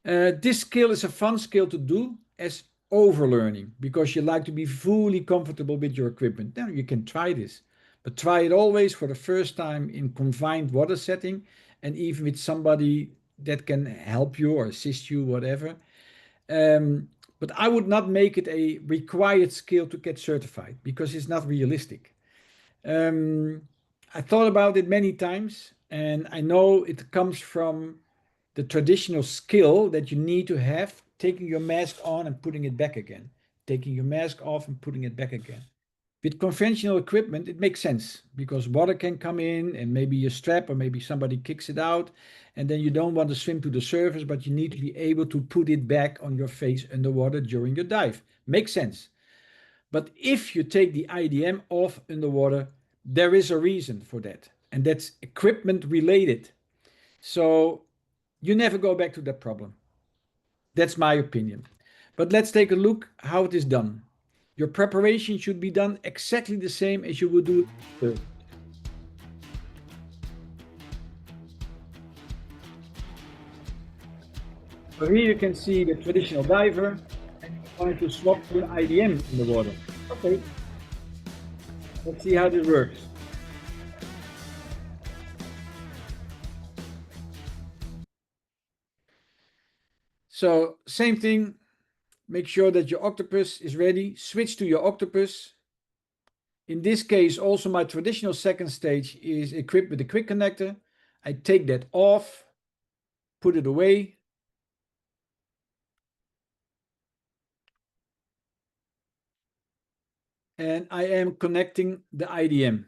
This skill is a fun skill to do as overlearning because you like to be fully comfortable with your equipment. Now you can try this, but try it always for the first time in confined water setting, and even with somebody that can help you or assist you, whatever. But I would not make it a required skill to get certified because it's not realistic. I thought about it many times, and I know it comes from the traditional skill that you need to have, taking your mask on and putting it back again, taking your mask off and putting it back again. With conventional equipment, it makes sense because water can come in and maybe a strap or maybe somebody kicks it out, and then you don't want to swim to the surface, but you need to be able to put it back on your face underwater during your dive. Makes sense. But if you take the IDM off underwater, there is a reason for that, and that's equipment related. So you never go back to that problem. That's my opinion. But let's take a look how it is done. Your preparation should be done exactly the same as you would do it. So here you can see the traditional diver and you're going to swap to an IDM in the water. Okay, let's see how this works. So same thing, make sure that your octopus is ready, switch to your octopus. In this case, also my traditional second stage is equipped with a quick connector. I take that off, put it away. And I am connecting the IDM.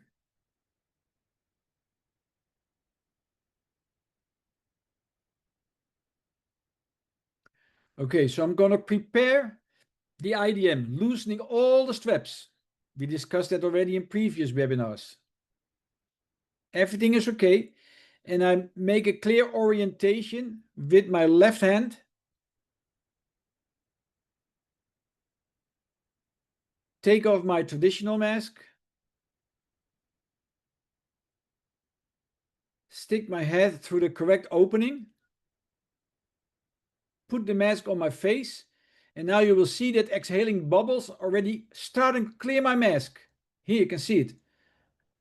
Okay, so I'm going to prepare the IDM, loosening all the straps. We discussed that already in previous webinars. Everything is okay. And I make a clear orientation with my left hand. Take off my traditional mask. Stick my head through the correct opening. Put the mask on my face. And now you will see that exhaling bubbles already starting to clear my mask. Here you can see it.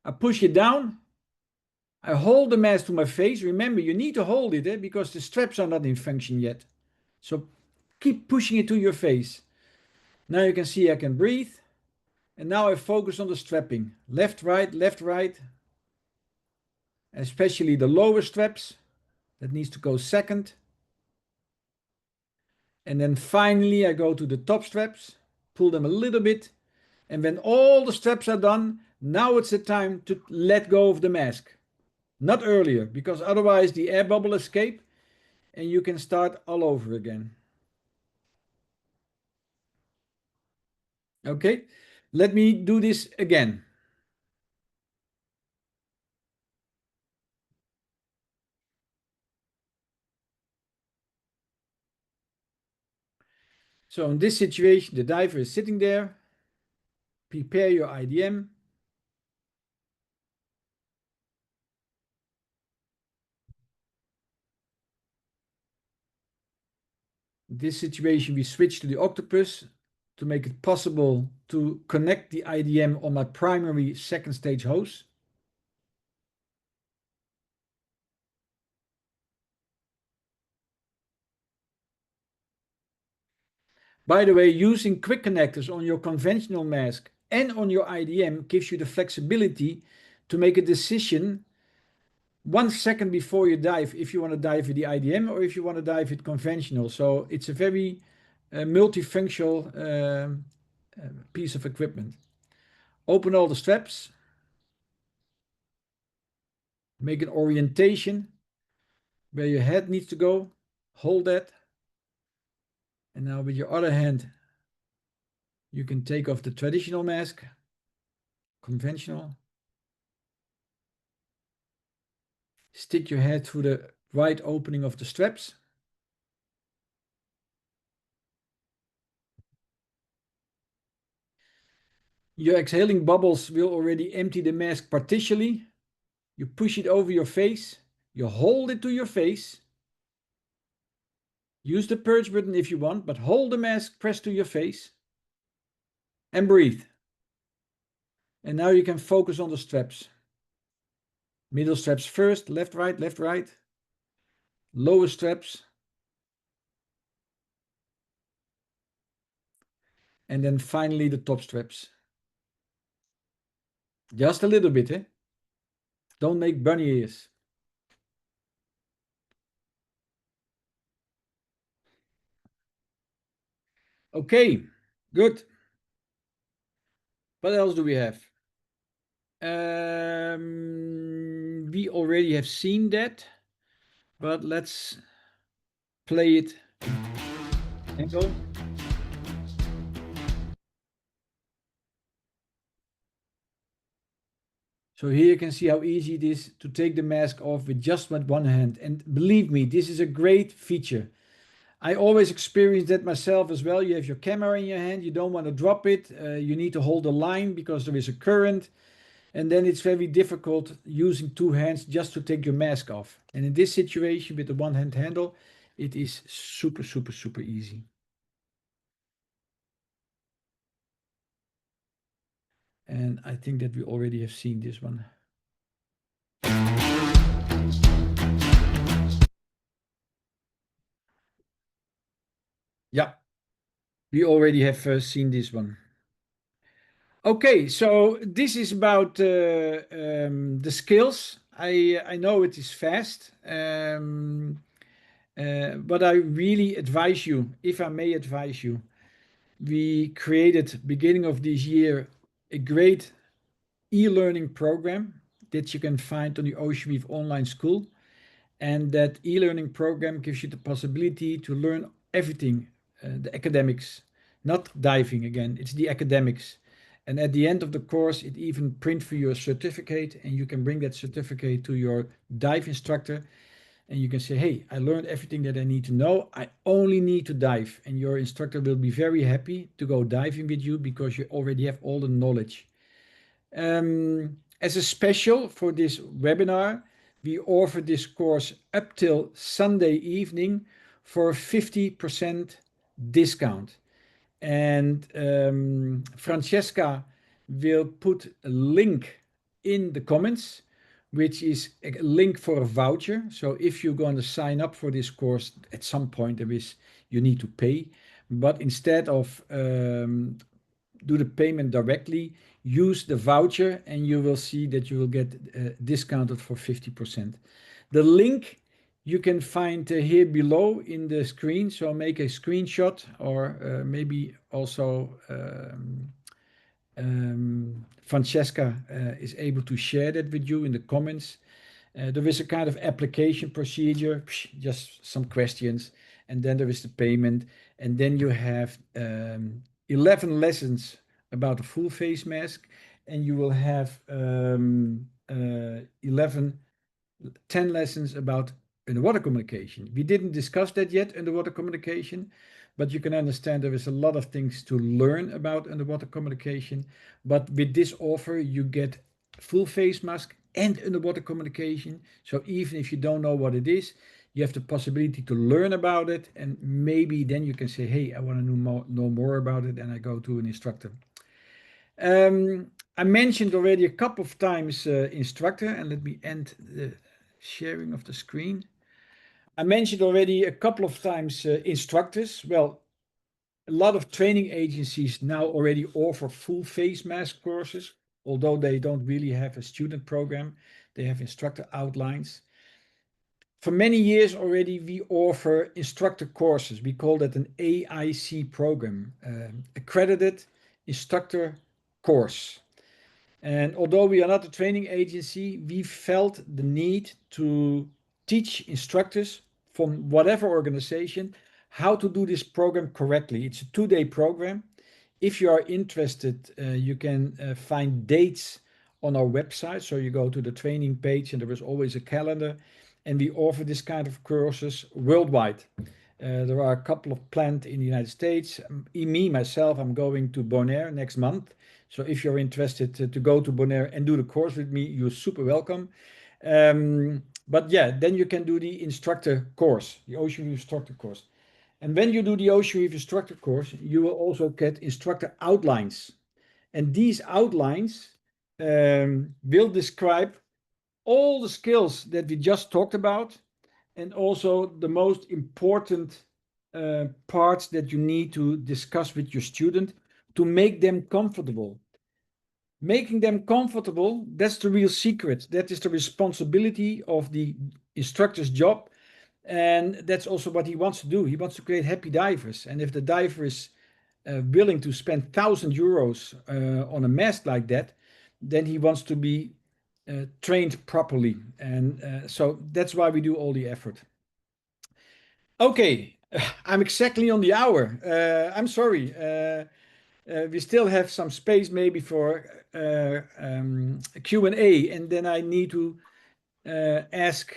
I push it down. I hold the mask to my face. Remember, you need to hold it because the straps are not in function yet. So keep pushing it to your face. Now you can see I can breathe. And now I focus on the strapping. Left, right. Especially the lower straps. That needs to go second. And then finally I go to the top straps. Pull them a little bit. And when all the straps are done, now it's the time to let go of the mask. Not earlier, because otherwise the air bubble escape and you can start all over again. Okay, let me do this again. So in this situation, the diver is sitting there. Prepare your IDM. In this situation, we switch to the octopus to make it possible to connect the IDM on my primary second stage hose. By the way, using quick connectors on your conventional mask and on your IDM gives you the flexibility to make a decision 1 second before you dive if you want to dive with the IDM or if you want to dive with conventional. So it's a very multifunctional piece of equipment. Open all the straps. Make an orientation where your head needs to go. Hold that. And now with your other hand, you can take off the traditional mask, conventional. Stick your head through the right opening of the straps. Your exhaling bubbles will already empty the mask partially. You push it over your face. You hold it to your face. Use the purge button if you want, but hold the mask pressed to your face and breathe. And now you can focus on the straps. Middle straps first, left, right, left, right. Lower straps. And then finally the top straps. Just a little bit, eh? Don't make bunny ears. Okay, good. What else do we have? We already have seen that, but let's play it. Hang on. So here you can see how easy it is to take the mask off with just with one hand. And believe me, this is a great feature. I always experience that myself as well. You have your camera in your hand, you don't want to drop it. You need to hold the line because there is a current. And then it's very difficult using two hands just to take your mask off. And in this situation with the one hand handle, it is super, super, super easy. And I think that we already have seen this one. Yeah, we already have seen this one. Okay, so this is about the skills. I know it is fast, but I really advise you, if I may advise you, we created beginning of this year a great e-learning program that you can find on the Ocean Reef Online School. And that e-learning program gives you the possibility to learn everything, the academics, not diving again, it's the academics. And at the end of the course, it even print for you a certificate, and you can bring that certificate to your dive instructor. And you can say, hey, I learned everything that I need to know. I only need to dive. And your instructor will be very happy to go diving with you because you already have all the knowledge. As a special for this webinar, we offer this course up till Sunday evening for a 50% discount. And Francesca will put a link in the comments, which is a link for a voucher. So if you're going to sign up for this course, at some point you need to pay. But instead of do the payment directly, use the voucher, and you will see that you will get discounted for 50%. The link you can find here below in the screen, so make a screenshot, or maybe also Francesca is able to share that with you in the comments. There is a kind of application procedure, just some questions, and then there is the payment, and then you have 11 lessons about a full face mask, and you will have 10 lessons about underwater communication. We didn't discuss that yet, underwater communication, but you can understand there is a lot of things to learn about underwater communication. But with this offer, you get full face mask and underwater communication. So even if you don't know what it is, you have the possibility to learn about it, and maybe then you can say, hey, I want to know more about it, and I go to an instructor. I mentioned already a couple of times instructor, and let me end the sharing of the screen. I mentioned already a couple of times instructors. Well, a lot of training agencies now already offer full face mask courses, although they don't really have a student program. They have instructor outlines. For many years already, we offer instructor courses. We call that an AIC program, accredited instructor course. And although we are not a training agency, we felt the need to teach instructors from whatever organization how to do this program correctly. It's a 2-day program. If you are interested, you can find dates on our website. So you go to the training page and there is always a calendar, and we offer this kind of courses worldwide. There are a couple of planned in the United States. Myself, I'm going to Bonaire next month. So if you're interested to go to Bonaire and do the course with me, you're super welcome. But yeah, then you can do the instructor course, the Ocean View instructor course. And when you do the Ocean Reef instructor course, you will also get instructor outlines. And these outlines will describe all the skills that we just talked about, and also the most important parts that you need to discuss with your student to make them comfortable. Making them comfortable, that's the real secret. That is the responsibility of the instructor's job. And that's also what he wants to do. He wants to create happy divers. And if the diver is willing to spend €1,000 on a mask like that, then he wants to be trained properly. And so that's why we do all the effort. Okay, I'm exactly on the hour. I'm sorry. We still have some space maybe for Q&A, and then I need to ask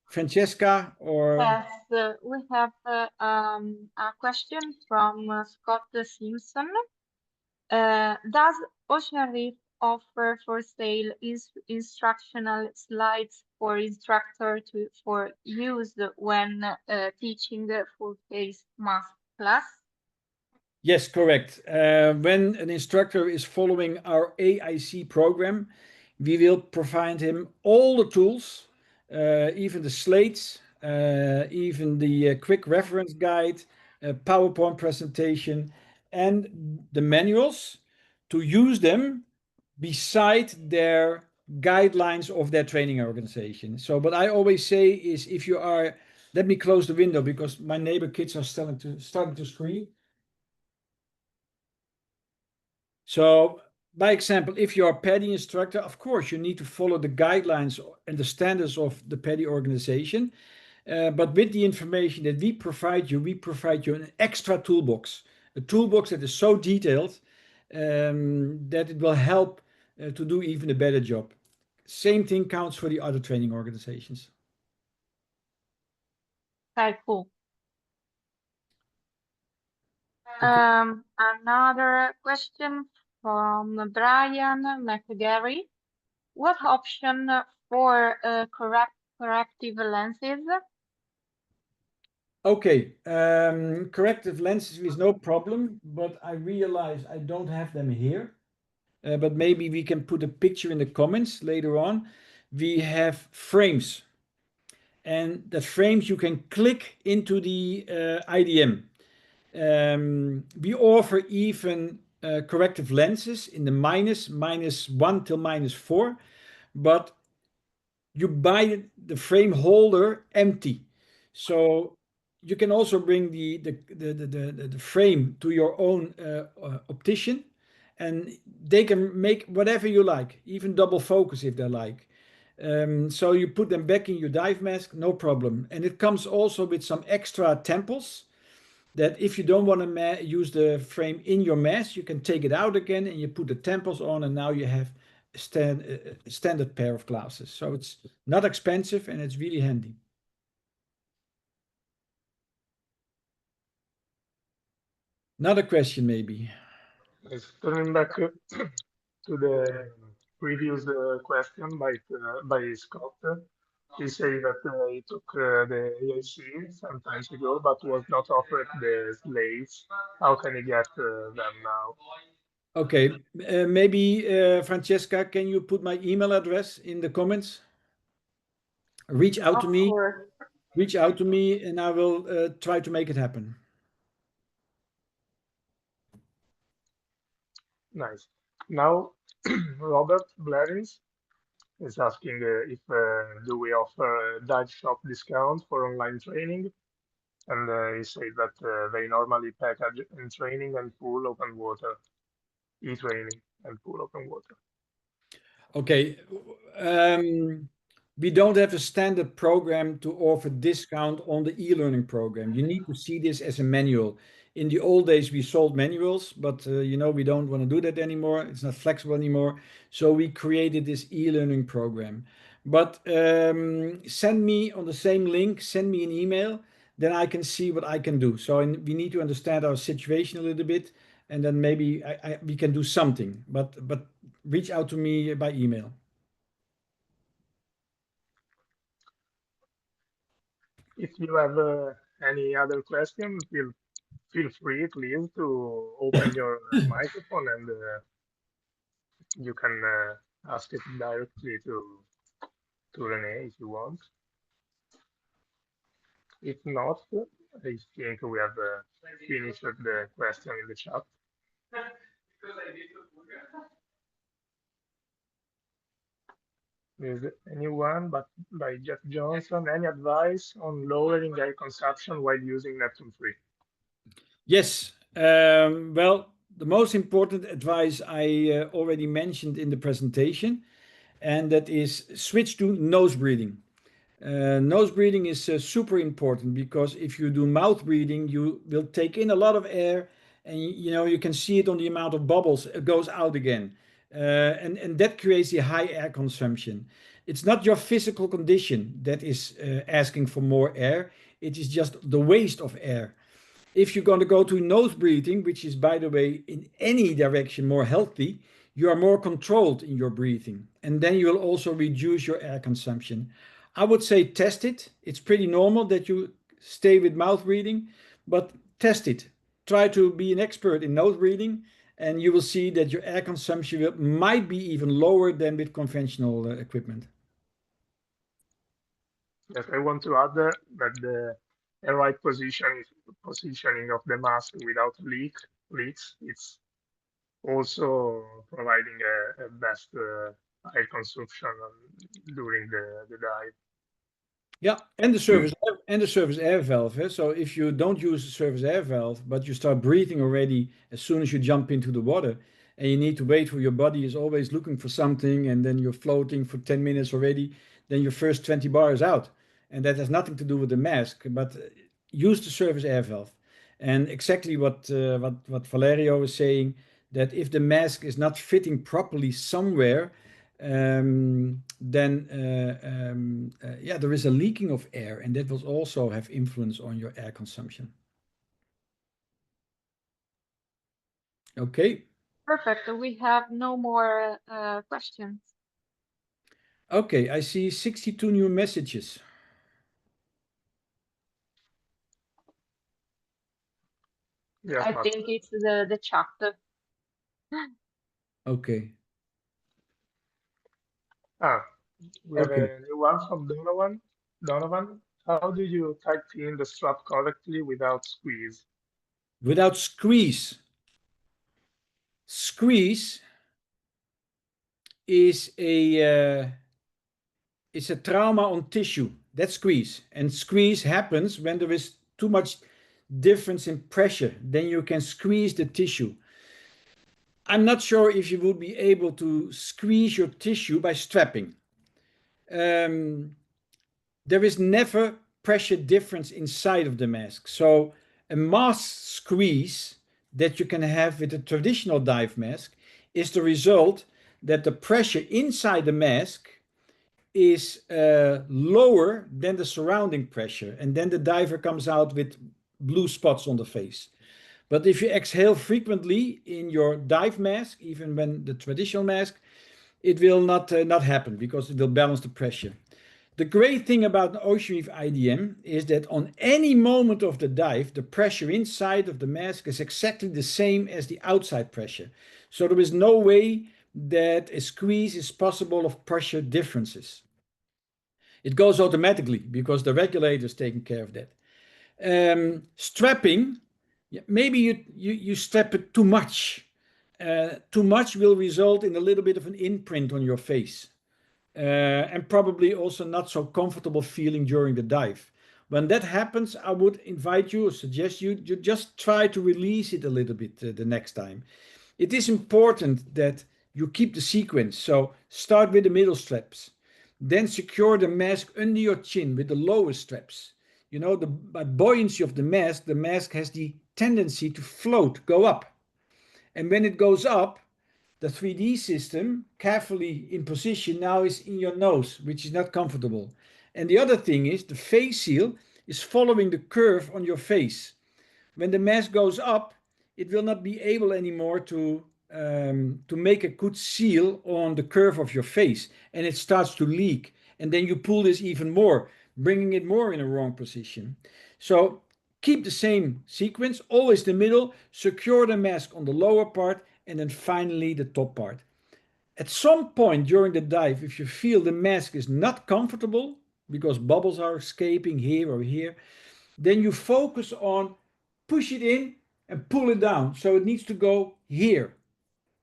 Francesca or... Yes, we have a question from Scott Simpson. Does Ocean Reef offer for sale instructional slides for instructor for use when teaching full face math class? Yes, correct. When an instructor is following our AIC program, we will provide him all the tools, even the slates, even the quick reference guide, PowerPoint presentation, and the manuals to use them beside their guidelines of their training organization. So what I always say is, if you are, let me close the window because my neighbor kids are starting to scream. So, by example, if you're a PADI instructor, of course, you need to follow the guidelines and the standards of the PADI organization. But with the information that we provide you an extra toolbox, a toolbox that is so detailed that it will help to do even a better job. Same thing counts for the other training organizations. Very cool. Okay. Another question from Brian McGarry. What option for corrective lenses? Okay, corrective lenses is no problem, but I realize I don't have them here. But maybe we can put a picture in the comments later on. We have frames, and the frames you can click into the IDM. We offer even corrective lenses in the -1 till -4, but you buy the frame holder empty. So you can also bring the frame to your own optician, and they can make whatever you like, even double focus if they like. So you put them back in your dive mask, no problem. And it comes also with some extra temples that if you don't want to use the frame in your mask, you can take it out again and you put the temples on, and now you have a standard pair of glasses. So it's not expensive and it's really handy. Another question maybe. Yes, turning back to the previous question by Scott. He said that he took the AIC some times ago, but was not offered the slates. How can he get them now? Okay, maybe Francesca, can you put my email address in the comments? Reach out to Of me. course. Reach out to me, and I will try to make it happen. Nice. Now, Robert Blarins is asking if do we offer a dive shop discount for online training, and he said that they normally package in training and pool open water, e-training and pool open water. Okay, we don't have a standard program to offer discount on the e-learning program. You need to see this as a manual. In the old days, we sold manuals, but you know, we don't want to do that anymore. It's not flexible anymore. So we created this e-learning program. But send me on the same link, send me an email, then I can see what I can do. So we need to understand our situation a little bit, and then maybe we can do something. But reach out to me by email. If you have any other question, feel free, please, to open your microphone and you can ask it directly to Renee if you want. If not, I think we have finished the question in the chat. Is anyone but by Jeff Johnson, any advice on lowering air consumption while using Neptune 3? Yes. Well, the most important advice I already mentioned in the presentation, and that is switch to nose breathing. Nose breathing is super important because if you do mouth breathing, you will take in a lot of air, and you can see it on the amount of bubbles it goes out again, and that creates a high air consumption. It's not your physical condition that is asking for more air. It is just the waste of air. If you're going to go to nose breathing, which is, by the way, in any direction more healthy, you are more controlled in your breathing. And then you will also reduce your air consumption. I would say test it. It's pretty normal that you stay with mouth breathing, but test it. Try to be an expert in nose breathing, and you will see that your air consumption might be even lower than with conventional equipment. Yes, I want to add that the right positioning of the mask without leaks, it's also providing a best air consumption during the dive. Yeah, and the surface air valve. So if you don't use the surface air valve, but you start breathing already as soon as you jump into the water, and you need to wait for your body is always looking for something, and then you're floating for 10 minutes already, then your first 20 bar is out. And that has nothing to do with the mask, but use the surface air valve. And exactly what Valerio is saying, that if the mask is not fitting properly somewhere, then yeah, there is a leaking of air, and that will also have influence on your air consumption. Okay. Perfect. We have no more questions. Okay, I see 62 new messages. Yes, I think it's the chat. Okay. We have Okay. a new one from Donovan. Donovan, how do you type in the strap correctly without squeeze? Without squeeze. Squeeze is a trauma on tissue. That's squeeze. And squeeze happens when there is too much difference in pressure. Then you can squeeze the tissue. I'm not sure if you would be able to squeeze your tissue by strapping. There is never pressure difference inside of the mask. So a mask squeeze that you can have with a traditional dive mask is the result that the pressure inside the mask is lower than the surrounding pressure, and then the diver comes out with blue spots on the face. But if you exhale frequently in your dive mask, even when the traditional mask, it will not happen because it will balance the pressure. The great thing about an Ocean Reef IDM is that on any moment of the dive, the pressure inside of the mask is exactly the same as the outside pressure. So there is no way that a squeeze is possible of pressure differences. It goes automatically because the regulator is taking care of that. Strapping, maybe you strap it too much. Too much will result in a little bit of an imprint on your face. And probably also not so comfortable feeling during the dive. When that happens, I would invite you or suggest you just try to release it a little bit the next time. It is important that you keep the sequence. So start with the middle straps. Then secure the mask under your chin with the lowest straps. By buoyancy of the mask has the tendency to float, go up. And when it goes up, the 3D system, carefully in position, now is in your nose, which is not comfortable. And the other thing is the face seal is following the curve on your face. When the mask goes up, it will not be able anymore to make a good seal on the curve of your face, and it starts to leak. And then you pull this even more, bringing it more in a wrong position. So keep the same sequence, always the middle, secure the mask on the lower part, and then finally the top part. At some point during the dive, if you feel the mask is not comfortable because bubbles are escaping here or here, then you focus on push it in and pull it down. So it needs to go here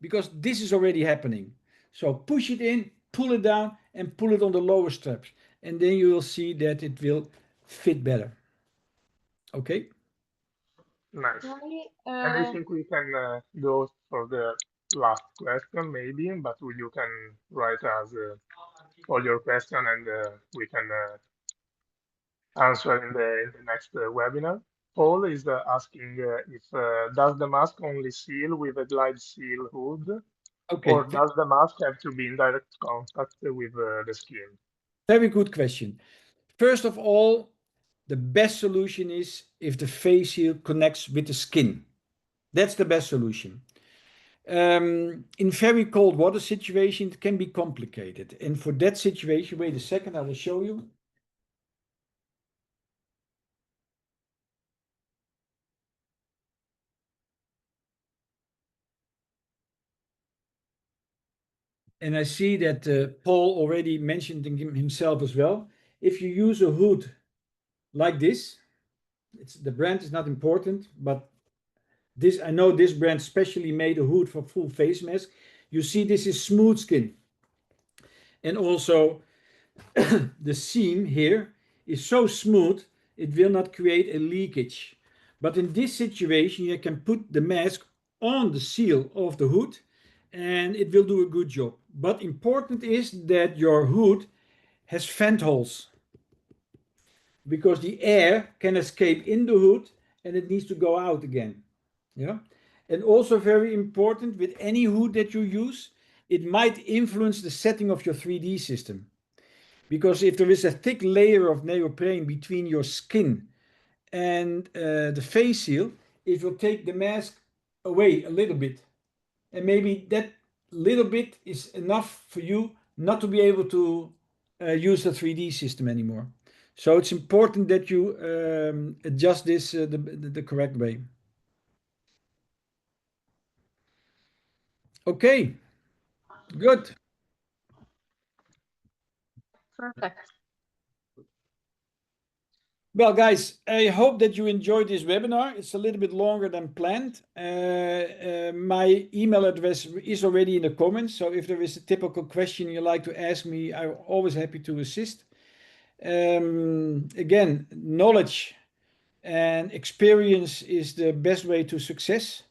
because this is already happening. So push it in, pull it down, and pull it on the lower straps. And then you will see that it will fit better. Okay? Nice. Okay, And I think we can go for the last question, maybe, but you can write us all your question and we can answer in the next webinar. Paul is asking if does the mask only seal with a glide seal hood, Okay. or does the mask have to be in direct contact with the skin? Very good question. First of all, the best solution is if the face shield connects with the skin. That's the best solution. In very cold water situation, it can be complicated. And for that situation, wait a second, I will show you. And I see that Paul already mentioned himself as well. If you use a hood like this, the brand is not important, but this, I know this brand specially made a hood for full face mask. You see this is smooth skin. And also the seam here is so smooth, it will not create a leakage. But in this situation, you can put the mask on the seal of the hood and it will do a good job. But important is that your hood has vent holes because the air can escape in the hood and it needs to go out again. Yeah. And also very important with any hood that you use, it might influence the setting of your 3D system. Because if there is a thick layer of neoprene between your skin and the face seal, it will take the mask away a little bit. And maybe that little bit is enough for you not to be able to use the 3D system anymore. So it's important that you adjust this the correct way. Okay, good. perfect. Well, guys, I hope that you enjoyed this webinar. It's a little bit longer than planned. My email address is already in the comments. So if there is a typical question you like to ask me, I'm always happy to assist. Again, knowledge and experience is the best way to success.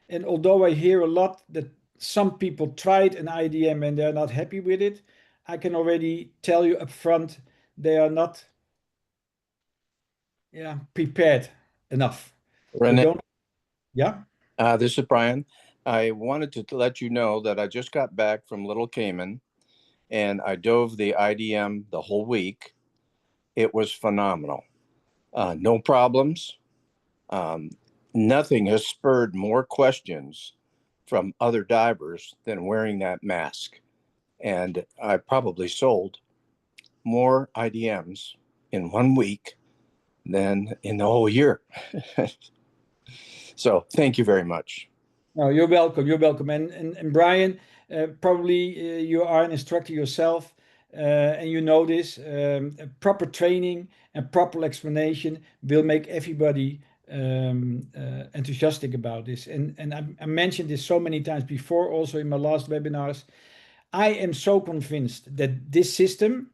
And although I hear a lot that some people tried an IDM and they're not happy with it, I can already tell you up front, they are not prepared enough. Rene, They don't. Yeah. this is Brian. I wanted to let you know that I just got back from Little Cayman and I dove the IDM the whole week. It was phenomenal. No problems. Nothing has spurred more questions from other divers than wearing that mask. And I probably sold more IDMs in 1 week than in the whole year. So thank you very much. No, you're welcome. You're welcome. And Brian, probably you are an instructor yourself, and you know this. Proper training and proper explanation will make everybody enthusiastic about this. And I mentioned this so many times before, also in my last webinars. I am so convinced that this system,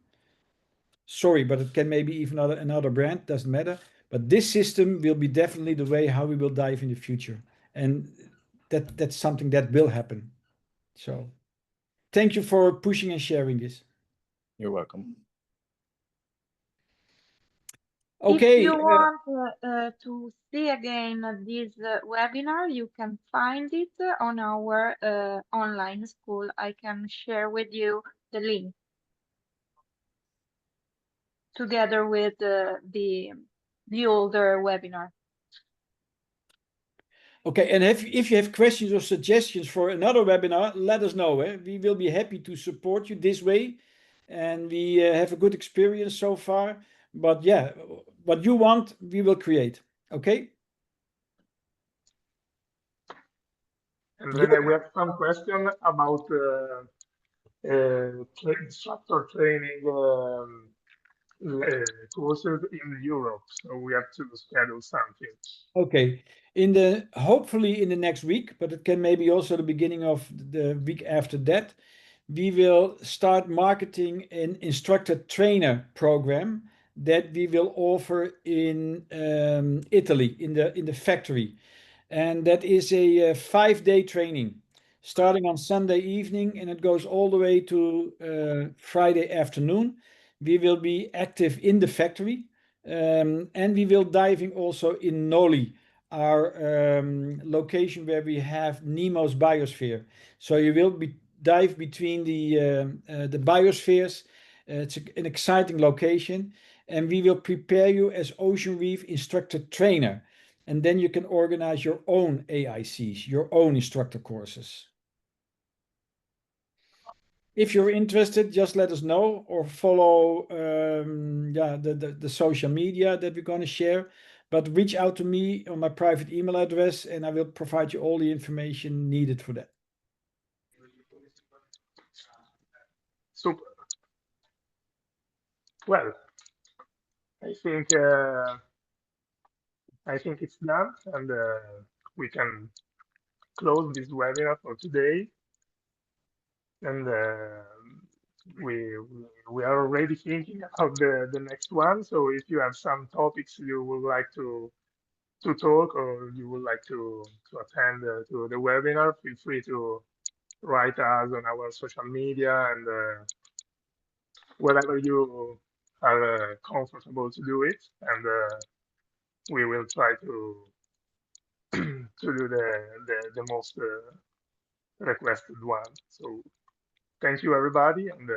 sorry, but it can maybe even another brand, doesn't matter. But this system will be definitely the way how we will dive in the future. And that's something that will happen. So thank you for pushing and sharing this. You're welcome. Okay. If you want to see again this webinar, you can find it on our online school. I can share with you the link together with the older webinar. Okay, and if you have questions or suggestions for another webinar, let us know. We will be happy to support you this way. And we have a good experience so far. But yeah, what you want, we will create. Okay. And Yeah. then we have some question about instructor training courses in Europe. So we have to schedule something. Okay. Hopefully in the next week, but it can maybe also the beginning of the week after that, we will start marketing an instructor trainer program that we will offer in Italy in the factory, and that is a 5-day training starting on Sunday evening, and it goes all the way to Friday afternoon. We will be active in the factory, and we will diving also in Noli, our location where we have Nemo's biosphere. So you will dive between the biospheres. It's an exciting location, and we will prepare you as Ocean Reef instructor trainer, and then you can organize your own AICs, your own instructor courses. If you're interested, just let us know or follow the social media that we're going to share. But reach out to me on my private email address, and I will provide you all the information needed for that. Super. Well, I think it's done, and we can close this webinar for today. And we are already thinking about the next one. So if you have some topics you would like to talk, or you would like to attend to the webinar, feel free to write us on our social media, and wherever you are comfortable to do it, and we will try to to do the most requested one. So thank you, everybody, and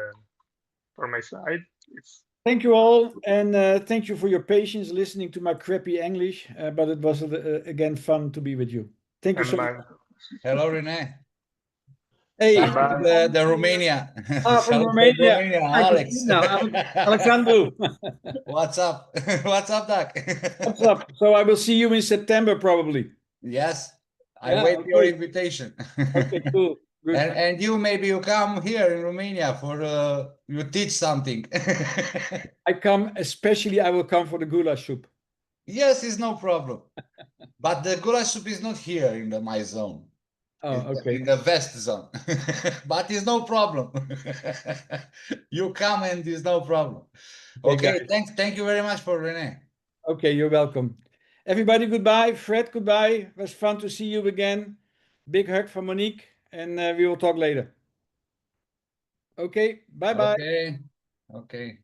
from my side, it's. Thank you all, and thank you for your patience listening to my crappy English, but it was again fun to be with you. Thank you so much. Hello, Rene. Hey, the Romania. from Romania. Alex. Alexandru. What's up? What's up, Doc? What's up? So I will see you in September, probably. Yes, I wait your invitation. Okay, cool. Good. And you, maybe you come here in Romania for you teach something. I will come for the goulash soup. Yes, it's no problem. But the goulash soup is not here in my zone. Oh, okay. In the West zone. But it's no problem. You come and it's no problem. Okay, thank you very much for Rene. Okay, you're welcome. Everybody, goodbye. Fred, goodbye. It was fun to see you again. Big hug from Monique, and we will talk later. Okay, bye-bye. Okay.